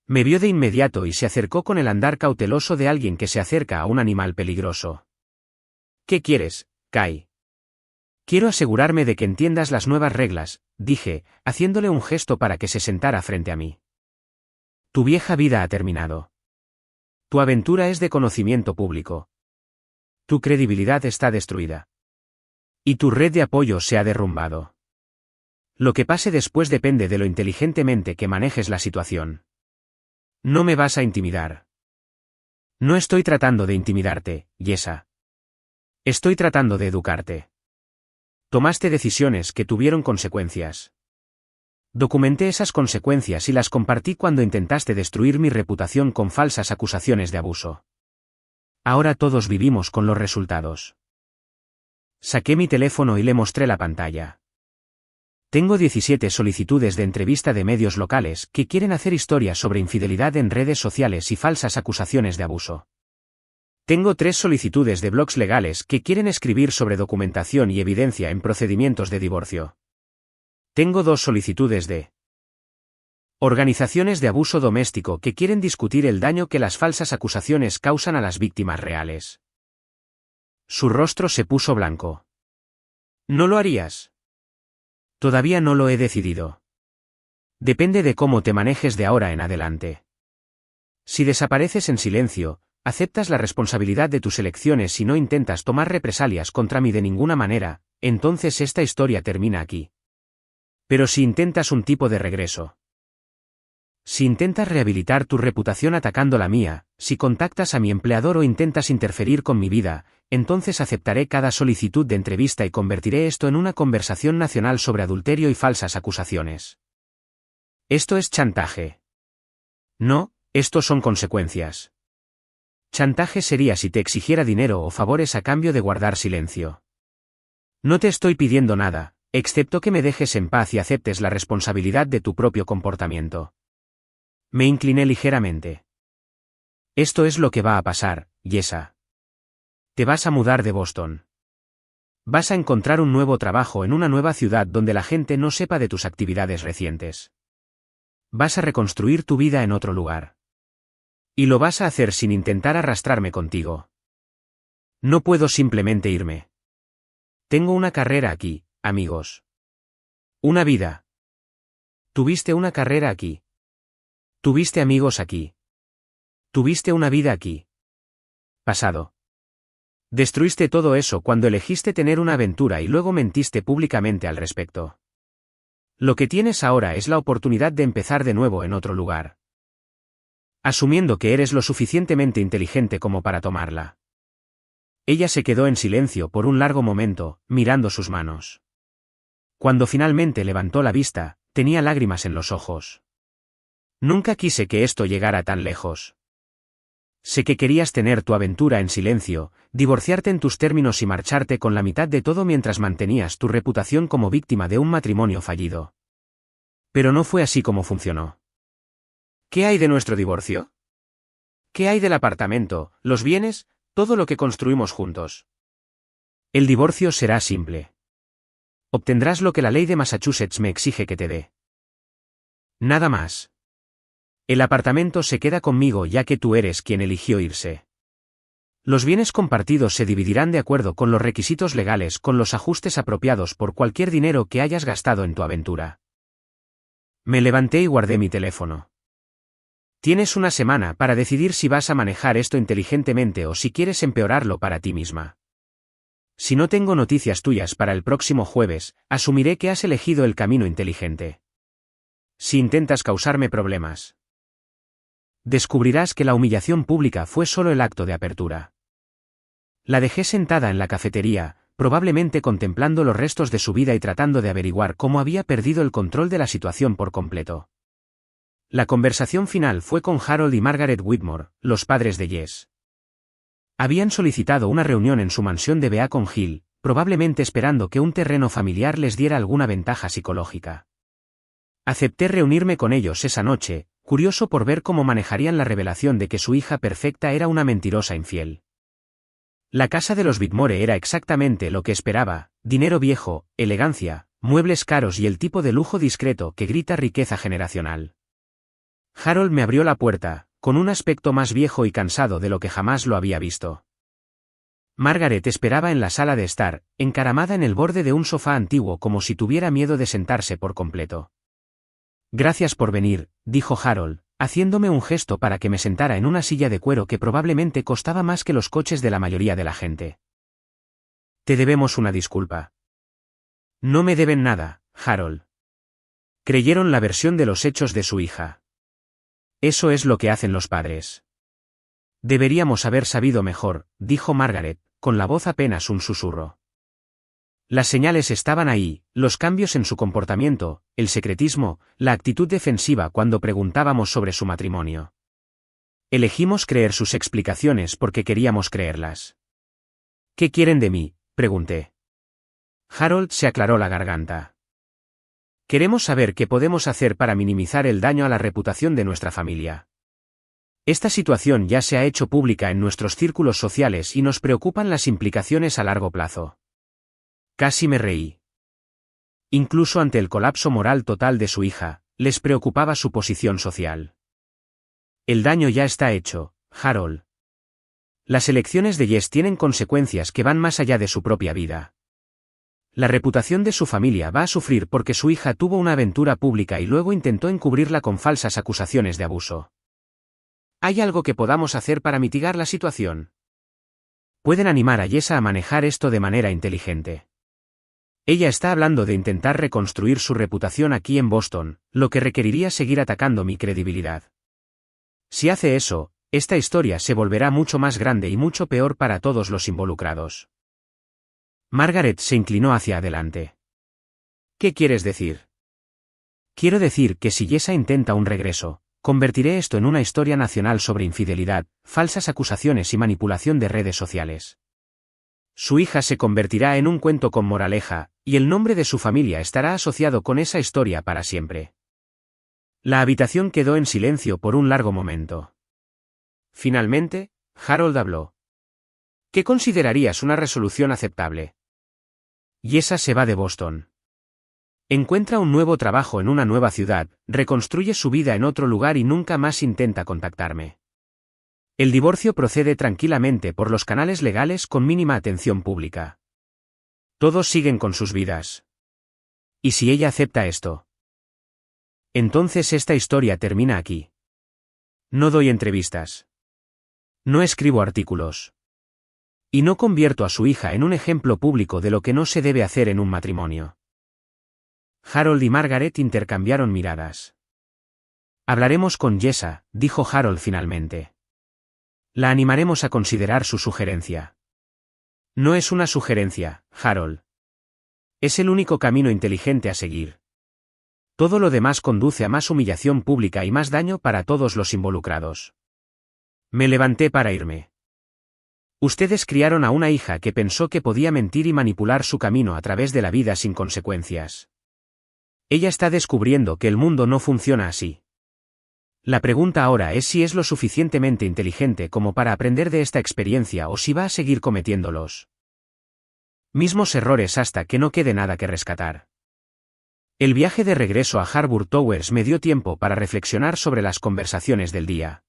S1: Me vio de inmediato y se acercó con el andar cauteloso de alguien que se acerca a un animal peligroso. ¿Qué quieres, Kai? Quiero asegurarme de que entiendas las nuevas reglas, dije, haciéndole un gesto para que se sentara frente a mí. Tu vieja vida ha terminado. Tu aventura es de conocimiento público. Tu credibilidad está destruida. Y tu red de apoyo se ha derrumbado. Lo que pase después depende de lo inteligentemente que manejes la situación. No me vas a intimidar. No estoy tratando de intimidarte, Jessa. Estoy tratando de educarte. Tomaste decisiones que tuvieron consecuencias. Documenté esas consecuencias y las compartí cuando intentaste destruir mi reputación con falsas acusaciones de abuso. Ahora todos vivimos con los resultados. Saqué mi teléfono y le mostré la pantalla. Tengo 17 solicitudes de entrevista de medios locales que quieren hacer historias sobre infidelidad en redes sociales y falsas acusaciones de abuso. Tengo 3 solicitudes de blogs legales que quieren escribir sobre documentación y evidencia en procedimientos de divorcio. Tengo 2 solicitudes de organizaciones de abuso doméstico que quieren discutir el daño que las falsas acusaciones causan a las víctimas reales. Su rostro se puso blanco. ¿No lo harías? Todavía no lo he decidido. Depende de cómo te manejes de ahora en adelante. Si desapareces en silencio, aceptas la responsabilidad de tus elecciones y no intentas tomar represalias contra mí de ninguna manera, entonces esta historia termina aquí. Pero si intentas un tipo de regreso. Si intentas rehabilitar tu reputación atacando la mía, si contactas a mi empleador o intentas interferir con mi vida, entonces aceptaré cada solicitud de entrevista y convertiré esto en una conversación nacional sobre adulterio y falsas acusaciones. Esto es chantaje. No, esto son consecuencias. Chantaje sería si te exigiera dinero o favores a cambio de guardar silencio. No te estoy pidiendo nada, excepto que me dejes en paz y aceptes la responsabilidad de tu propio comportamiento. Me incliné ligeramente. Esto es lo que va a pasar, Jessa. Te vas a mudar de Boston. Vas a encontrar un nuevo trabajo en una nueva ciudad donde la gente no sepa de tus actividades recientes. Vas a reconstruir tu vida en otro lugar. Y lo vas a hacer sin intentar arrastrarme contigo. No puedo simplemente irme. Tengo una carrera aquí, amigos. Una vida. Tuviste una carrera aquí. Tuviste amigos aquí. Tuviste una vida aquí. Pasado. Destruiste todo eso cuando elegiste tener una aventura y luego mentiste públicamente al respecto. Lo que tienes ahora es la oportunidad de empezar de nuevo en otro lugar. Asumiendo que eres lo suficientemente inteligente como para tomarla. Ella se quedó en silencio por un largo momento, mirando sus manos. Cuando finalmente levantó la vista, tenía lágrimas en los ojos. Nunca quise que esto llegara tan lejos. Sé que querías tener tu aventura en silencio, divorciarte en tus términos y marcharte con la mitad de todo mientras mantenías tu reputación como víctima de un matrimonio fallido. Pero no fue así como funcionó. ¿Qué hay de nuestro divorcio? ¿Qué hay del apartamento, los bienes, todo lo que construimos juntos? El divorcio será simple. Obtendrás lo que la ley de Massachusetts me exige que te dé. Nada más. El apartamento se queda conmigo ya que tú eres quien eligió irse. Los bienes compartidos se dividirán de acuerdo con los requisitos legales con los ajustes apropiados por cualquier dinero que hayas gastado en tu aventura. Me levanté y guardé mi teléfono. Tienes una semana para decidir si vas a manejar esto inteligentemente o si quieres empeorarlo para ti misma. Si no tengo noticias tuyas para el próximo jueves, asumiré que has elegido el camino inteligente. Si intentas causarme problemas, descubrirás que la humillación pública fue solo el acto de apertura. La dejé sentada en la cafetería, probablemente contemplando los restos de su vida y tratando de averiguar cómo había perdido el control de la situación por completo. La conversación final fue con Harold y Margaret Whitmore, los padres de Jess. Habían solicitado una reunión en su mansión de Beacon Hill, probablemente esperando que un terreno familiar les diera alguna ventaja psicológica. Acepté reunirme con ellos esa noche, curioso por ver cómo manejarían la revelación de que su hija perfecta era una mentirosa infiel. La casa de los Whitmore era exactamente lo que esperaba: dinero viejo, elegancia, muebles caros y el tipo de lujo discreto que grita riqueza generacional. Harold me abrió la puerta, con un aspecto más viejo y cansado de lo que jamás lo había visto. Margaret esperaba en la sala de estar, encaramada en el borde de un sofá antiguo como si tuviera miedo de sentarse por completo. Gracias por venir, dijo Harold, haciéndome un gesto para que me sentara en una silla de cuero que probablemente costaba más que los coches de la mayoría de la gente. Te debemos una disculpa. No me deben nada, Harold. Creyeron la versión de los hechos de su hija. Eso es lo que hacen los padres. Deberíamos haber sabido mejor, dijo Margaret, con la voz apenas un susurro. Las señales estaban ahí, los cambios en su comportamiento, el secretismo, la actitud defensiva cuando preguntábamos sobre su matrimonio. Elegimos creer sus explicaciones porque queríamos creerlas. ¿Qué quieren de mí?, pregunté. Harold se aclaró la garganta. Queremos saber qué podemos hacer para minimizar el daño a la reputación de nuestra familia. Esta situación ya se ha hecho pública en nuestros círculos sociales y nos preocupan las implicaciones a largo plazo. Casi me reí. Incluso ante el colapso moral total de su hija, les preocupaba su posición social. El daño ya está hecho, Harold. Las elecciones de Jess tienen consecuencias que van más allá de su propia vida. La reputación de su familia va a sufrir porque su hija tuvo una aventura pública y luego intentó encubrirla con falsas acusaciones de abuso. ¿Hay algo que podamos hacer para mitigar la situación? Pueden animar a Jessa a manejar esto de manera inteligente. Ella está hablando de intentar reconstruir su reputación aquí en Boston, lo que requeriría seguir atacando mi credibilidad. Si hace eso, esta historia se volverá mucho más grande y mucho peor para todos los involucrados. Margaret se inclinó hacia adelante. ¿Qué quieres decir? Quiero decir que si Jessa intenta un regreso, convertiré esto en una historia nacional sobre infidelidad, falsas acusaciones y manipulación de redes sociales. Su hija se convertirá en un cuento con moraleja, y el nombre de su familia estará asociado con esa historia para siempre. La habitación quedó en silencio por un largo momento. Finalmente, Harold habló. ¿Qué considerarías una resolución aceptable? Jessa se va de Boston. Encuentra un nuevo trabajo en una nueva ciudad, reconstruye su vida en otro lugar y nunca más intenta contactarme. El divorcio procede tranquilamente por los canales legales con mínima atención pública. Todos siguen con sus vidas. ¿Y si ella acepta esto? Entonces esta historia termina aquí. No doy entrevistas. No escribo artículos. Y no convierto a su hija en un ejemplo público de lo que no se debe hacer en un matrimonio. Harold y Margaret intercambiaron miradas. Hablaremos con Jessa, dijo Harold finalmente. La animaremos a considerar su sugerencia. No es una sugerencia, Harold. Es el único camino inteligente a seguir. Todo lo demás conduce a más humillación pública y más daño para todos los involucrados. Me levanté para irme. Ustedes criaron a una hija que pensó que podía mentir y manipular su camino a través de la vida sin consecuencias. Ella está descubriendo que el mundo no funciona así. La pregunta ahora es si es lo suficientemente inteligente como para aprender de esta experiencia o si va a seguir cometiéndolos mismos errores hasta que no quede nada que rescatar. El viaje de regreso a Harbour Towers me dio tiempo para reflexionar sobre las conversaciones del día.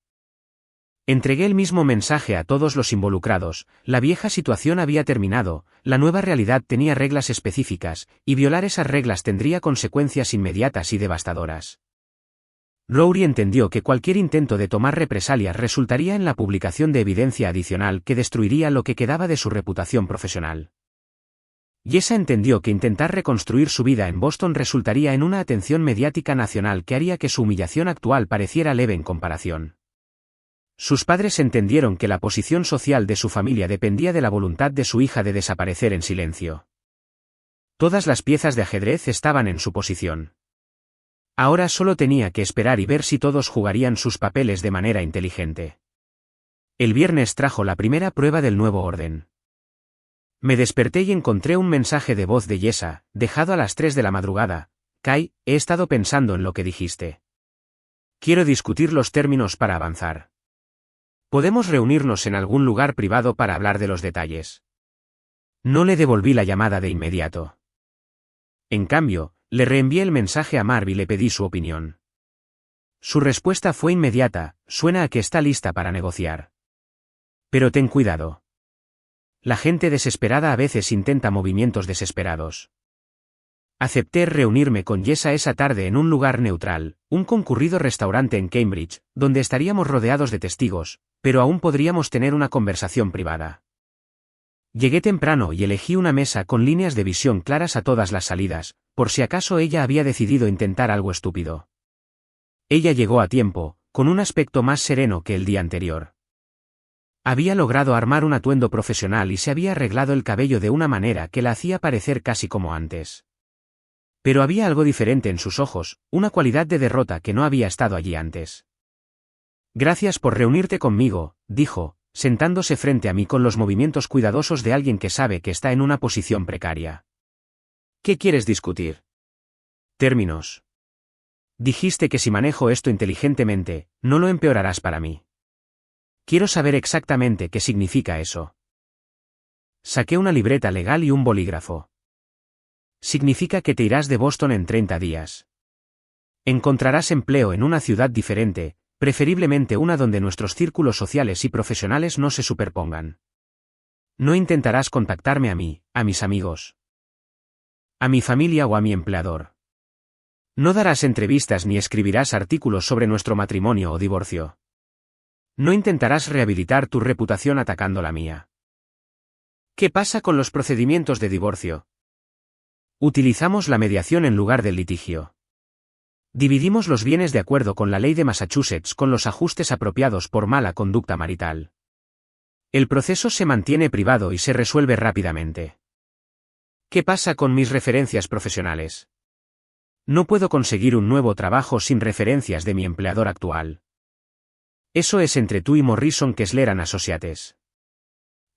S1: Entregué el mismo mensaje a todos los involucrados: la vieja situación había terminado, la nueva realidad tenía reglas específicas, y violar esas reglas tendría consecuencias inmediatas y devastadoras. Rory entendió que cualquier intento de tomar represalias resultaría en la publicación de evidencia adicional que destruiría lo que quedaba de su reputación profesional. Jessa entendió que intentar reconstruir su vida en Boston resultaría en una atención mediática nacional que haría que su humillación actual pareciera leve en comparación. Sus padres entendieron que la posición social de su familia dependía de la voluntad de su hija de desaparecer en silencio. Todas las piezas de ajedrez estaban en su posición. Ahora solo tenía que esperar y ver si todos jugarían sus papeles de manera inteligente. El viernes trajo la primera prueba del nuevo orden. Me desperté y encontré un mensaje de voz de Jessa, dejado a las 3 de la madrugada. Kai, he estado pensando en lo que dijiste. Quiero discutir los términos para avanzar. ¿Podemos reunirnos en algún lugar privado para hablar de los detalles? No le devolví la llamada de inmediato. En cambio, le reenvié el mensaje a Marv y le pedí su opinión. Su respuesta fue inmediata: suena a que está lista para negociar. Pero ten cuidado. La gente desesperada a veces intenta movimientos desesperados. Acepté reunirme con Jessa esa tarde en un lugar neutral, un concurrido restaurante en Cambridge, donde estaríamos rodeados de testigos, pero aún podríamos tener una conversación privada. Llegué temprano y elegí una mesa con líneas de visión claras a todas las salidas, por si acaso ella había decidido intentar algo estúpido. Ella llegó a tiempo, con un aspecto más sereno que el día anterior. Había logrado armar un atuendo profesional y se había arreglado el cabello de una manera que la hacía parecer casi como antes. Pero había algo diferente en sus ojos, una cualidad de derrota que no había estado allí antes. Gracias por reunirte conmigo, dijo, sentándose frente a mí con los movimientos cuidadosos de alguien que sabe que está en una posición precaria. ¿Qué quieres discutir? Términos. Dijiste que si manejo esto inteligentemente, no lo empeorarás para mí. Quiero saber exactamente qué significa eso. Saqué una libreta legal y un bolígrafo. Significa que te irás de Boston en 30 días. Encontrarás empleo en una ciudad diferente, preferiblemente una donde nuestros círculos sociales y profesionales no se superpongan. No intentarás contactarme a mí, a mis amigos, a mi familia o a mi empleador. No darás entrevistas ni escribirás artículos sobre nuestro matrimonio o divorcio. No intentarás rehabilitar tu reputación atacando la mía. ¿Qué pasa con los procedimientos de divorcio? Utilizamos la mediación en lugar del litigio. Dividimos los bienes de acuerdo con la ley de Massachusetts con los ajustes apropiados por mala conducta marital. El proceso se mantiene privado y se resuelve rápidamente. ¿Qué pasa con mis referencias profesionales? No puedo conseguir un nuevo trabajo sin referencias de mi empleador actual. Eso es entre tú y Morrison Kessler & Associates.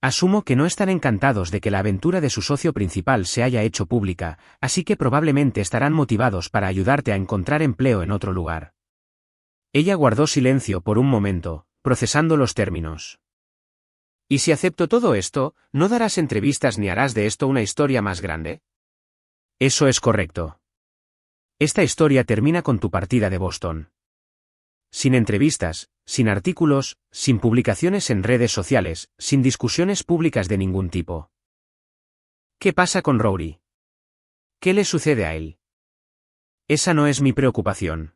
S1: Asumo que no están encantados de que la aventura de su socio principal se haya hecho pública, así que probablemente estarán motivados para ayudarte a encontrar empleo en otro lugar. Ella guardó silencio por un momento, procesando los términos. ¿Y si acepto todo esto, no darás entrevistas ni harás de esto una historia más grande? Eso es correcto. Esta historia termina con tu partida de Boston. Sin entrevistas, sin artículos, sin publicaciones en redes sociales, sin discusiones públicas de ningún tipo. ¿Qué pasa con Rory? ¿Qué le sucede a él? Esa no es mi preocupación.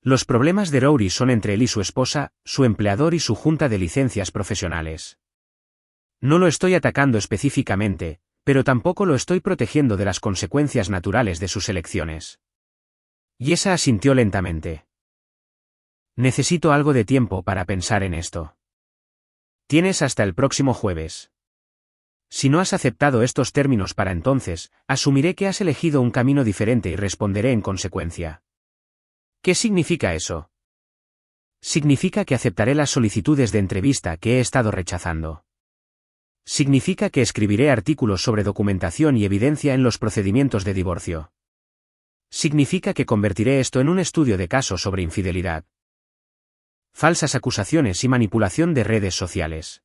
S1: Los problemas de Rory son entre él y su esposa, su empleador y su junta de licencias profesionales. No lo estoy atacando específicamente, pero tampoco lo estoy protegiendo de las consecuencias naturales de sus elecciones. Yesa asintió lentamente. Necesito algo de tiempo para pensar en esto. Tienes hasta el próximo jueves. Si no has aceptado estos términos para entonces, asumiré que has elegido un camino diferente y responderé en consecuencia. ¿Qué significa eso? Significa que aceptaré las solicitudes de entrevista que he estado rechazando. Significa que escribiré artículos sobre documentación y evidencia en los procedimientos de divorcio. Significa que convertiré esto en un estudio de caso sobre infidelidad, falsas acusaciones y manipulación de redes sociales.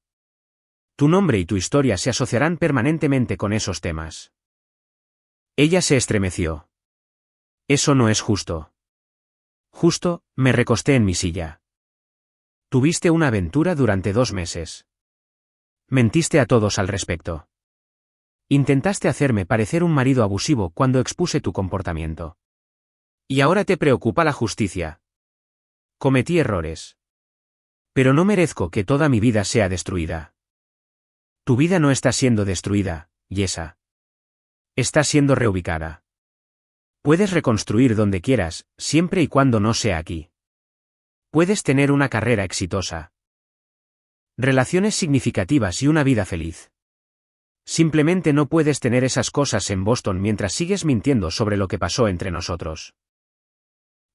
S1: Tu nombre y tu historia se asociarán permanentemente con esos temas. Ella se estremeció. Eso no es justo. Justo, me recosté en mi silla. Tuviste una aventura durante 2 meses. Mentiste a todos al respecto. Intentaste hacerme parecer un marido abusivo cuando expuse tu comportamiento. Y ahora te preocupa la justicia. Cometí errores. Pero no merezco que toda mi vida sea destruida. Tu vida no está siendo destruida, Yesa. Está siendo reubicada. Puedes reconstruir donde quieras, siempre y cuando no sea aquí. Puedes tener una carrera exitosa, relaciones significativas y una vida feliz. Simplemente no puedes tener esas cosas en Boston mientras sigues mintiendo sobre lo que pasó entre nosotros.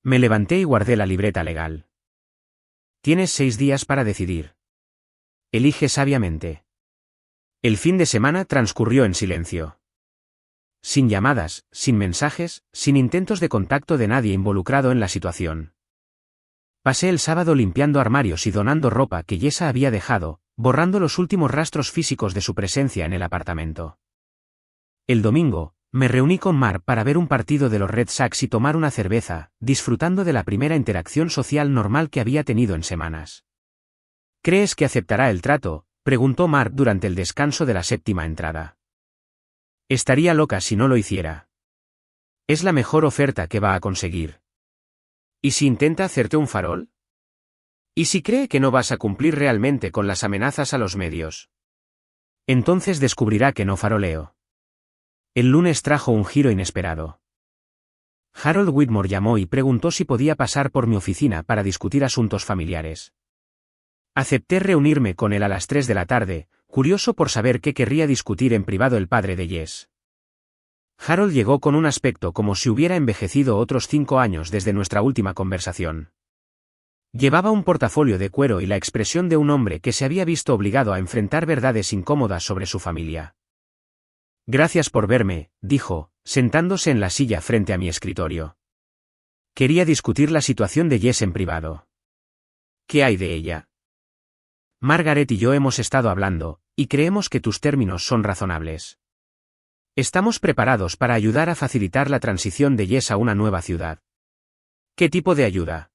S1: Me levanté y guardé la libreta legal. Tienes 6 días para decidir. Elige sabiamente. El fin de semana transcurrió en silencio. Sin llamadas, sin mensajes, sin intentos de contacto de nadie involucrado en la situación. Pasé el sábado limpiando armarios y donando ropa que Yesa había dejado, borrando los últimos rastros físicos de su presencia en el apartamento. El domingo, me reuní con Mar para ver un partido de los Red Sox y tomar una cerveza, disfrutando de la primera interacción social normal que había tenido en semanas. ¿Crees que aceptará el trato?, preguntó Mar durante el descanso de la 7ª entrada. Estaría loca si no lo hiciera. Es la mejor oferta que va a conseguir. ¿Y si intenta hacerte un farol? ¿Y si cree que no vas a cumplir realmente con las amenazas a los medios? Entonces descubrirá que no faroleo. El lunes trajo un giro inesperado. Harold Whitmore llamó y preguntó si podía pasar por mi oficina para discutir asuntos familiares. Acepté reunirme con él a las 3 de la tarde, curioso por saber qué querría discutir en privado el padre de Jess. Harold llegó con un aspecto como si hubiera envejecido otros 5 años desde nuestra última conversación. Llevaba un portafolio de cuero y la expresión de un hombre que se había visto obligado a enfrentar verdades incómodas sobre su familia. Gracias por verme, dijo, sentándose en la silla frente a mi escritorio. Quería discutir la situación de Jess en privado. ¿Qué hay de ella? Margaret y yo hemos estado hablando, y creemos que tus términos son razonables. Estamos preparados para ayudar a facilitar la transición de Jess a una nueva ciudad. ¿Qué tipo de ayuda?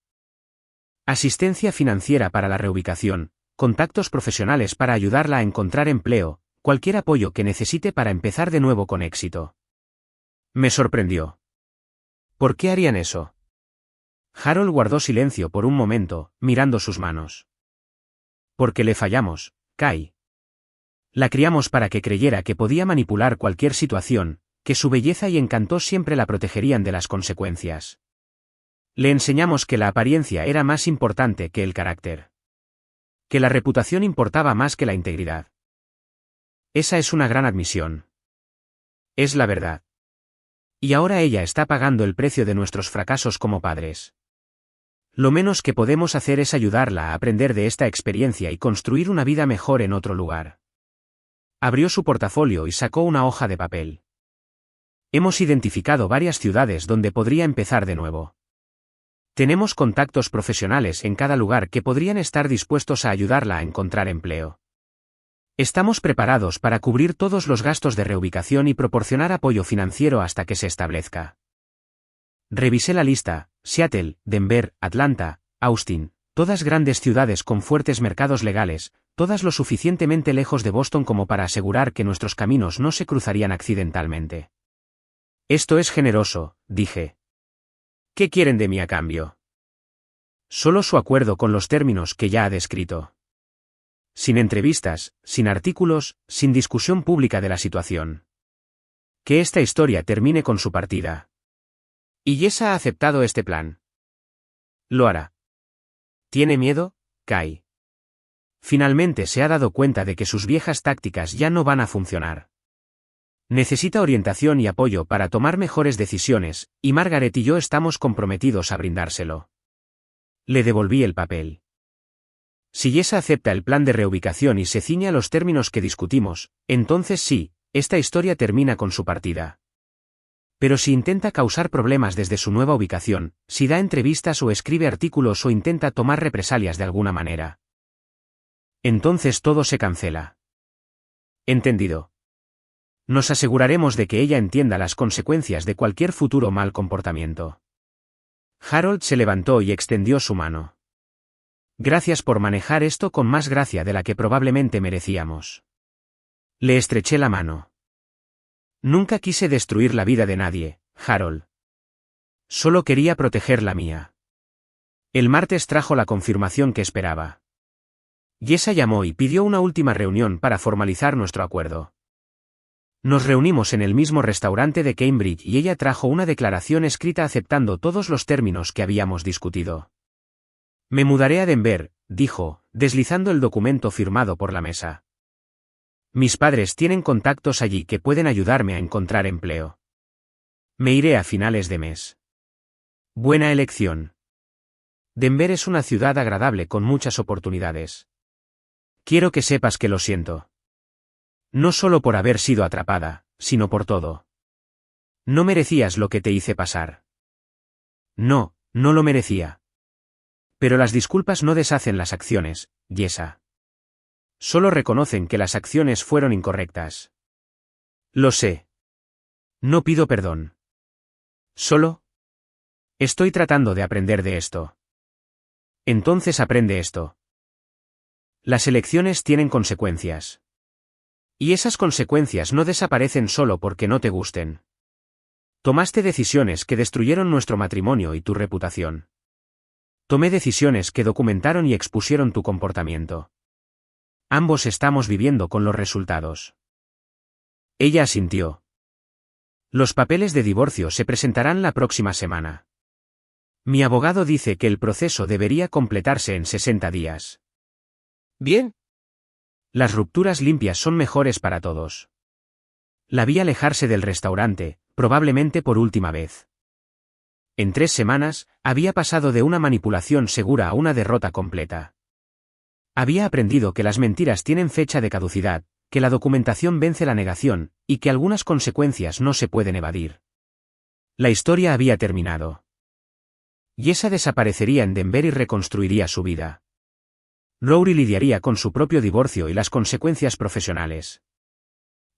S1: Asistencia financiera para la reubicación, contactos profesionales para ayudarla a encontrar empleo, cualquier apoyo que necesite para empezar de nuevo con éxito. Me sorprendió. ¿Por qué harían eso? Harold guardó silencio por un momento, mirando sus manos. Porque le fallamos, Kai. La criamos para que creyera que podía manipular cualquier situación, que su belleza y encanto siempre la protegerían de las consecuencias. Le enseñamos que la apariencia era más importante que el carácter. Que la reputación importaba más que la integridad. Esa es una gran admisión. Es la verdad. Y ahora ella está pagando el precio de nuestros fracasos como padres. Lo menos que podemos hacer es ayudarla a aprender de esta experiencia y construir una vida mejor en otro lugar. Abrió su portafolio y sacó una hoja de papel. Hemos identificado varias ciudades donde podría empezar de nuevo. Tenemos contactos profesionales en cada lugar que podrían estar dispuestos a ayudarla a encontrar empleo. Estamos preparados para cubrir todos los gastos de reubicación y proporcionar apoyo financiero hasta que se establezca. Revisé la lista: Seattle, Denver, Atlanta, Austin, todas grandes ciudades con fuertes mercados legales, todas lo suficientemente lejos de Boston como para asegurar que nuestros caminos no se cruzarían accidentalmente. Esto es generoso, dije. ¿Qué quieren de mí a cambio? Solo su acuerdo con los términos que ya ha descrito. Sin entrevistas, sin artículos, sin discusión pública de la situación. Que esta historia termine con su partida. Y Jessa ha aceptado este plan. Lo hará. ¿Tiene miedo, Kai? Finalmente se ha dado cuenta de que sus viejas tácticas ya no van a funcionar. Necesita orientación y apoyo para tomar mejores decisiones, y Margaret y yo estamos comprometidos a brindárselo. Le devolví el papel. Si Jessa acepta el plan de reubicación y se ciñe a los términos que discutimos, entonces sí, esta historia termina con su partida. Pero si intenta causar problemas desde su nueva ubicación, si da entrevistas o escribe artículos o intenta tomar represalias de alguna manera, entonces todo se cancela. Entendido. Nos aseguraremos de que ella entienda las consecuencias de cualquier futuro mal comportamiento. Harold se levantó y extendió su mano. Gracias por manejar esto con más gracia de la que probablemente merecíamos. Le estreché la mano. Nunca quise destruir la vida de nadie, Harold. Solo quería proteger la mía. El martes trajo la confirmación que esperaba. Jessa llamó y pidió una última reunión para formalizar nuestro acuerdo. Nos reunimos en el mismo restaurante de Cambridge y ella trajo una declaración escrita aceptando todos los términos que habíamos discutido. Me mudaré a Denver, dijo, deslizando el documento firmado por la mesa. Mis padres tienen contactos allí que pueden ayudarme a encontrar empleo. Me iré a finales de mes. Buena elección. Denver es una ciudad agradable con muchas oportunidades. Quiero que sepas que lo siento. No solo por haber sido atrapada, sino por todo. No merecías lo que te hice pasar. No, no lo merecía. Pero las disculpas no deshacen las acciones, Jessa. Solo reconocen que las acciones fueron incorrectas. Lo sé. No pido perdón. Solo estoy tratando de aprender de esto. Entonces aprende esto. Las elecciones tienen consecuencias. Y esas consecuencias no desaparecen solo porque no te gusten. Tomaste decisiones que destruyeron nuestro matrimonio y tu reputación. Tomé decisiones que documentaron y expusieron tu comportamiento. Ambos estamos viviendo con los resultados. Ella asintió. Los papeles de divorcio se presentarán la próxima semana. Mi abogado dice que el proceso debería completarse en 60 días. Bien. Las rupturas limpias son mejores para todos. La vi alejarse del restaurante, probablemente por última vez. En 3 semanas, había pasado de una manipulación segura a una derrota completa. Había aprendido que las mentiras tienen fecha de caducidad, que la documentación vence la negación, y que algunas consecuencias no se pueden evadir. La historia había terminado. Jessa desaparecería en Denver y reconstruiría su vida. Rory lidiaría con su propio divorcio y las consecuencias profesionales.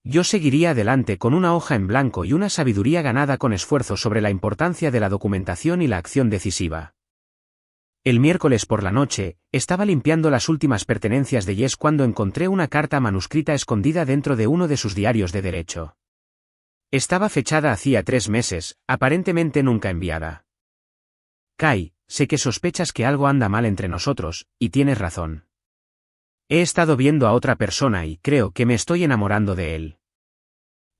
S1: Yo seguiría adelante con una hoja en blanco y una sabiduría ganada con esfuerzo sobre la importancia de la documentación y la acción decisiva. El miércoles por la noche, estaba limpiando las últimas pertenencias de Jess cuando encontré una carta manuscrita escondida dentro de uno de sus diarios de derecho. Estaba fechada hacía 3 meses, aparentemente nunca enviada. Kai, sé que sospechas que algo anda mal entre nosotros, y tienes razón. He estado viendo a otra persona y creo que me estoy enamorando de él.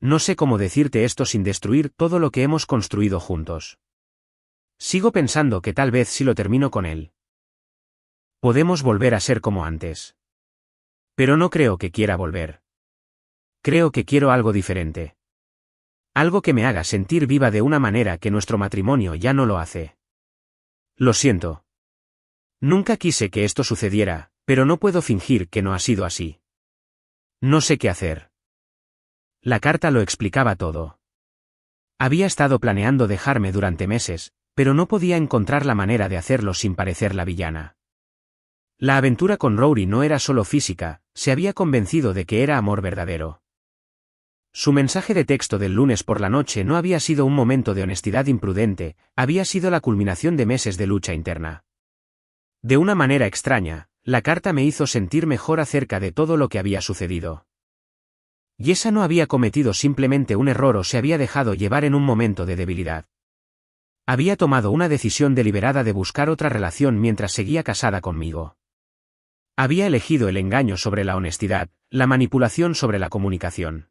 S1: No sé cómo decirte esto sin destruir todo lo que hemos construido juntos. Sigo pensando que tal vez si lo termino con él, podemos volver a ser como antes. Pero no creo que quiera volver. Creo que quiero algo diferente. Algo que me haga sentir viva de una manera que nuestro matrimonio ya no lo hace. Lo siento. Nunca quise que esto sucediera, pero no puedo fingir que no ha sido así. No sé qué hacer. La carta lo explicaba todo. Había estado planeando dejarme durante meses, pero no podía encontrar la manera de hacerlo sin parecer la villana. La aventura con Rory no era solo física, se había convencido de que era amor verdadero. Su mensaje de texto del lunes por la noche no había sido un momento de honestidad imprudente, había sido la culminación de meses de lucha interna. De una manera extraña, la carta me hizo sentir mejor acerca de todo lo que había sucedido. Yesa no había cometido simplemente un error o se había dejado llevar en un momento de debilidad. Había tomado una decisión deliberada de buscar otra relación mientras seguía casada conmigo. Había elegido el engaño sobre la honestidad, la manipulación sobre la comunicación.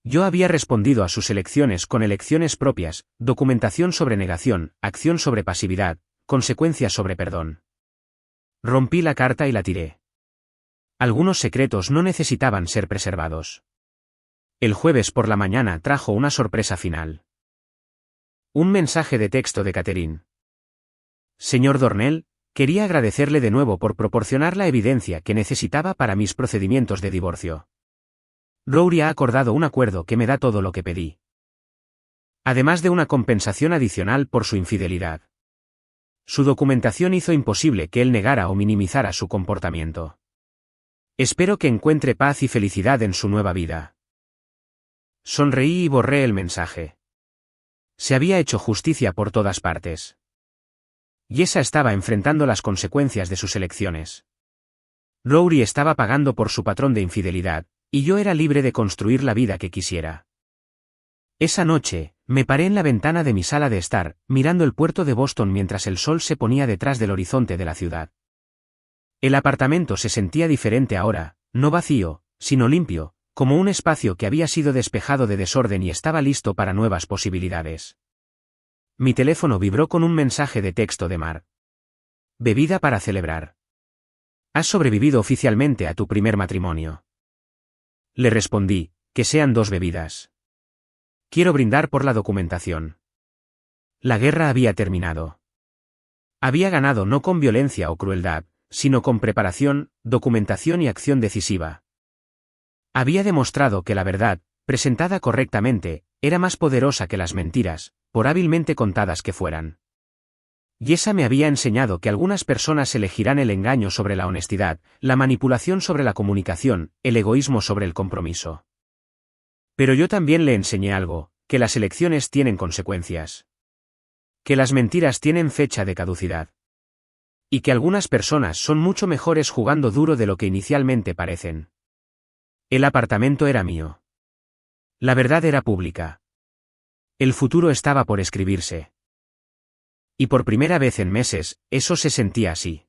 S1: Yo había respondido a sus elecciones con elecciones propias, documentación sobre negación, acción sobre pasividad, consecuencias sobre perdón. Rompí la carta y la tiré. Algunos secretos no necesitaban ser preservados. El jueves por la mañana trajo una sorpresa final. Un mensaje de texto de Catherine. Señor Dornell, quería agradecerle de nuevo por proporcionar la evidencia que necesitaba para mis procedimientos de divorcio. Rory ha acordado un acuerdo que me da todo lo que pedí. Además de una compensación adicional por su infidelidad. Su documentación hizo imposible que él negara o minimizara su comportamiento. Espero que encuentre paz y felicidad en su nueva vida. Sonreí y borré el mensaje. Se había hecho justicia por todas partes. Yesa estaba enfrentando las consecuencias de sus elecciones. Rory estaba pagando por su patrón de infidelidad, y yo era libre de construir la vida que quisiera. Esa noche, me paré en la ventana de mi sala de estar, mirando el puerto de Boston mientras el sol se ponía detrás del horizonte de la ciudad. El apartamento se sentía diferente ahora, no vacío, sino limpio, como un espacio que había sido despejado de desorden y estaba listo para nuevas posibilidades. Mi teléfono vibró con un mensaje de texto de Mar. Bebida para celebrar. Has sobrevivido oficialmente a tu primer matrimonio. Le respondí, que sean 2 bebidas. Quiero brindar por la documentación. La guerra había terminado. Había ganado no con violencia o crueldad, sino con preparación, documentación y acción decisiva. Había demostrado que la verdad, presentada correctamente, era más poderosa que las mentiras, por hábilmente contadas que fueran. Yesa me había enseñado que algunas personas elegirán el engaño sobre la honestidad, la manipulación sobre la comunicación, el egoísmo sobre el compromiso. Pero yo también le enseñé algo, que las elecciones tienen consecuencias. Que las mentiras tienen fecha de caducidad. Y que algunas personas son mucho mejores jugando duro de lo que inicialmente parecen. El apartamento era mío. La verdad era pública. El futuro estaba por escribirse. Y por primera vez en meses, eso se sentía así.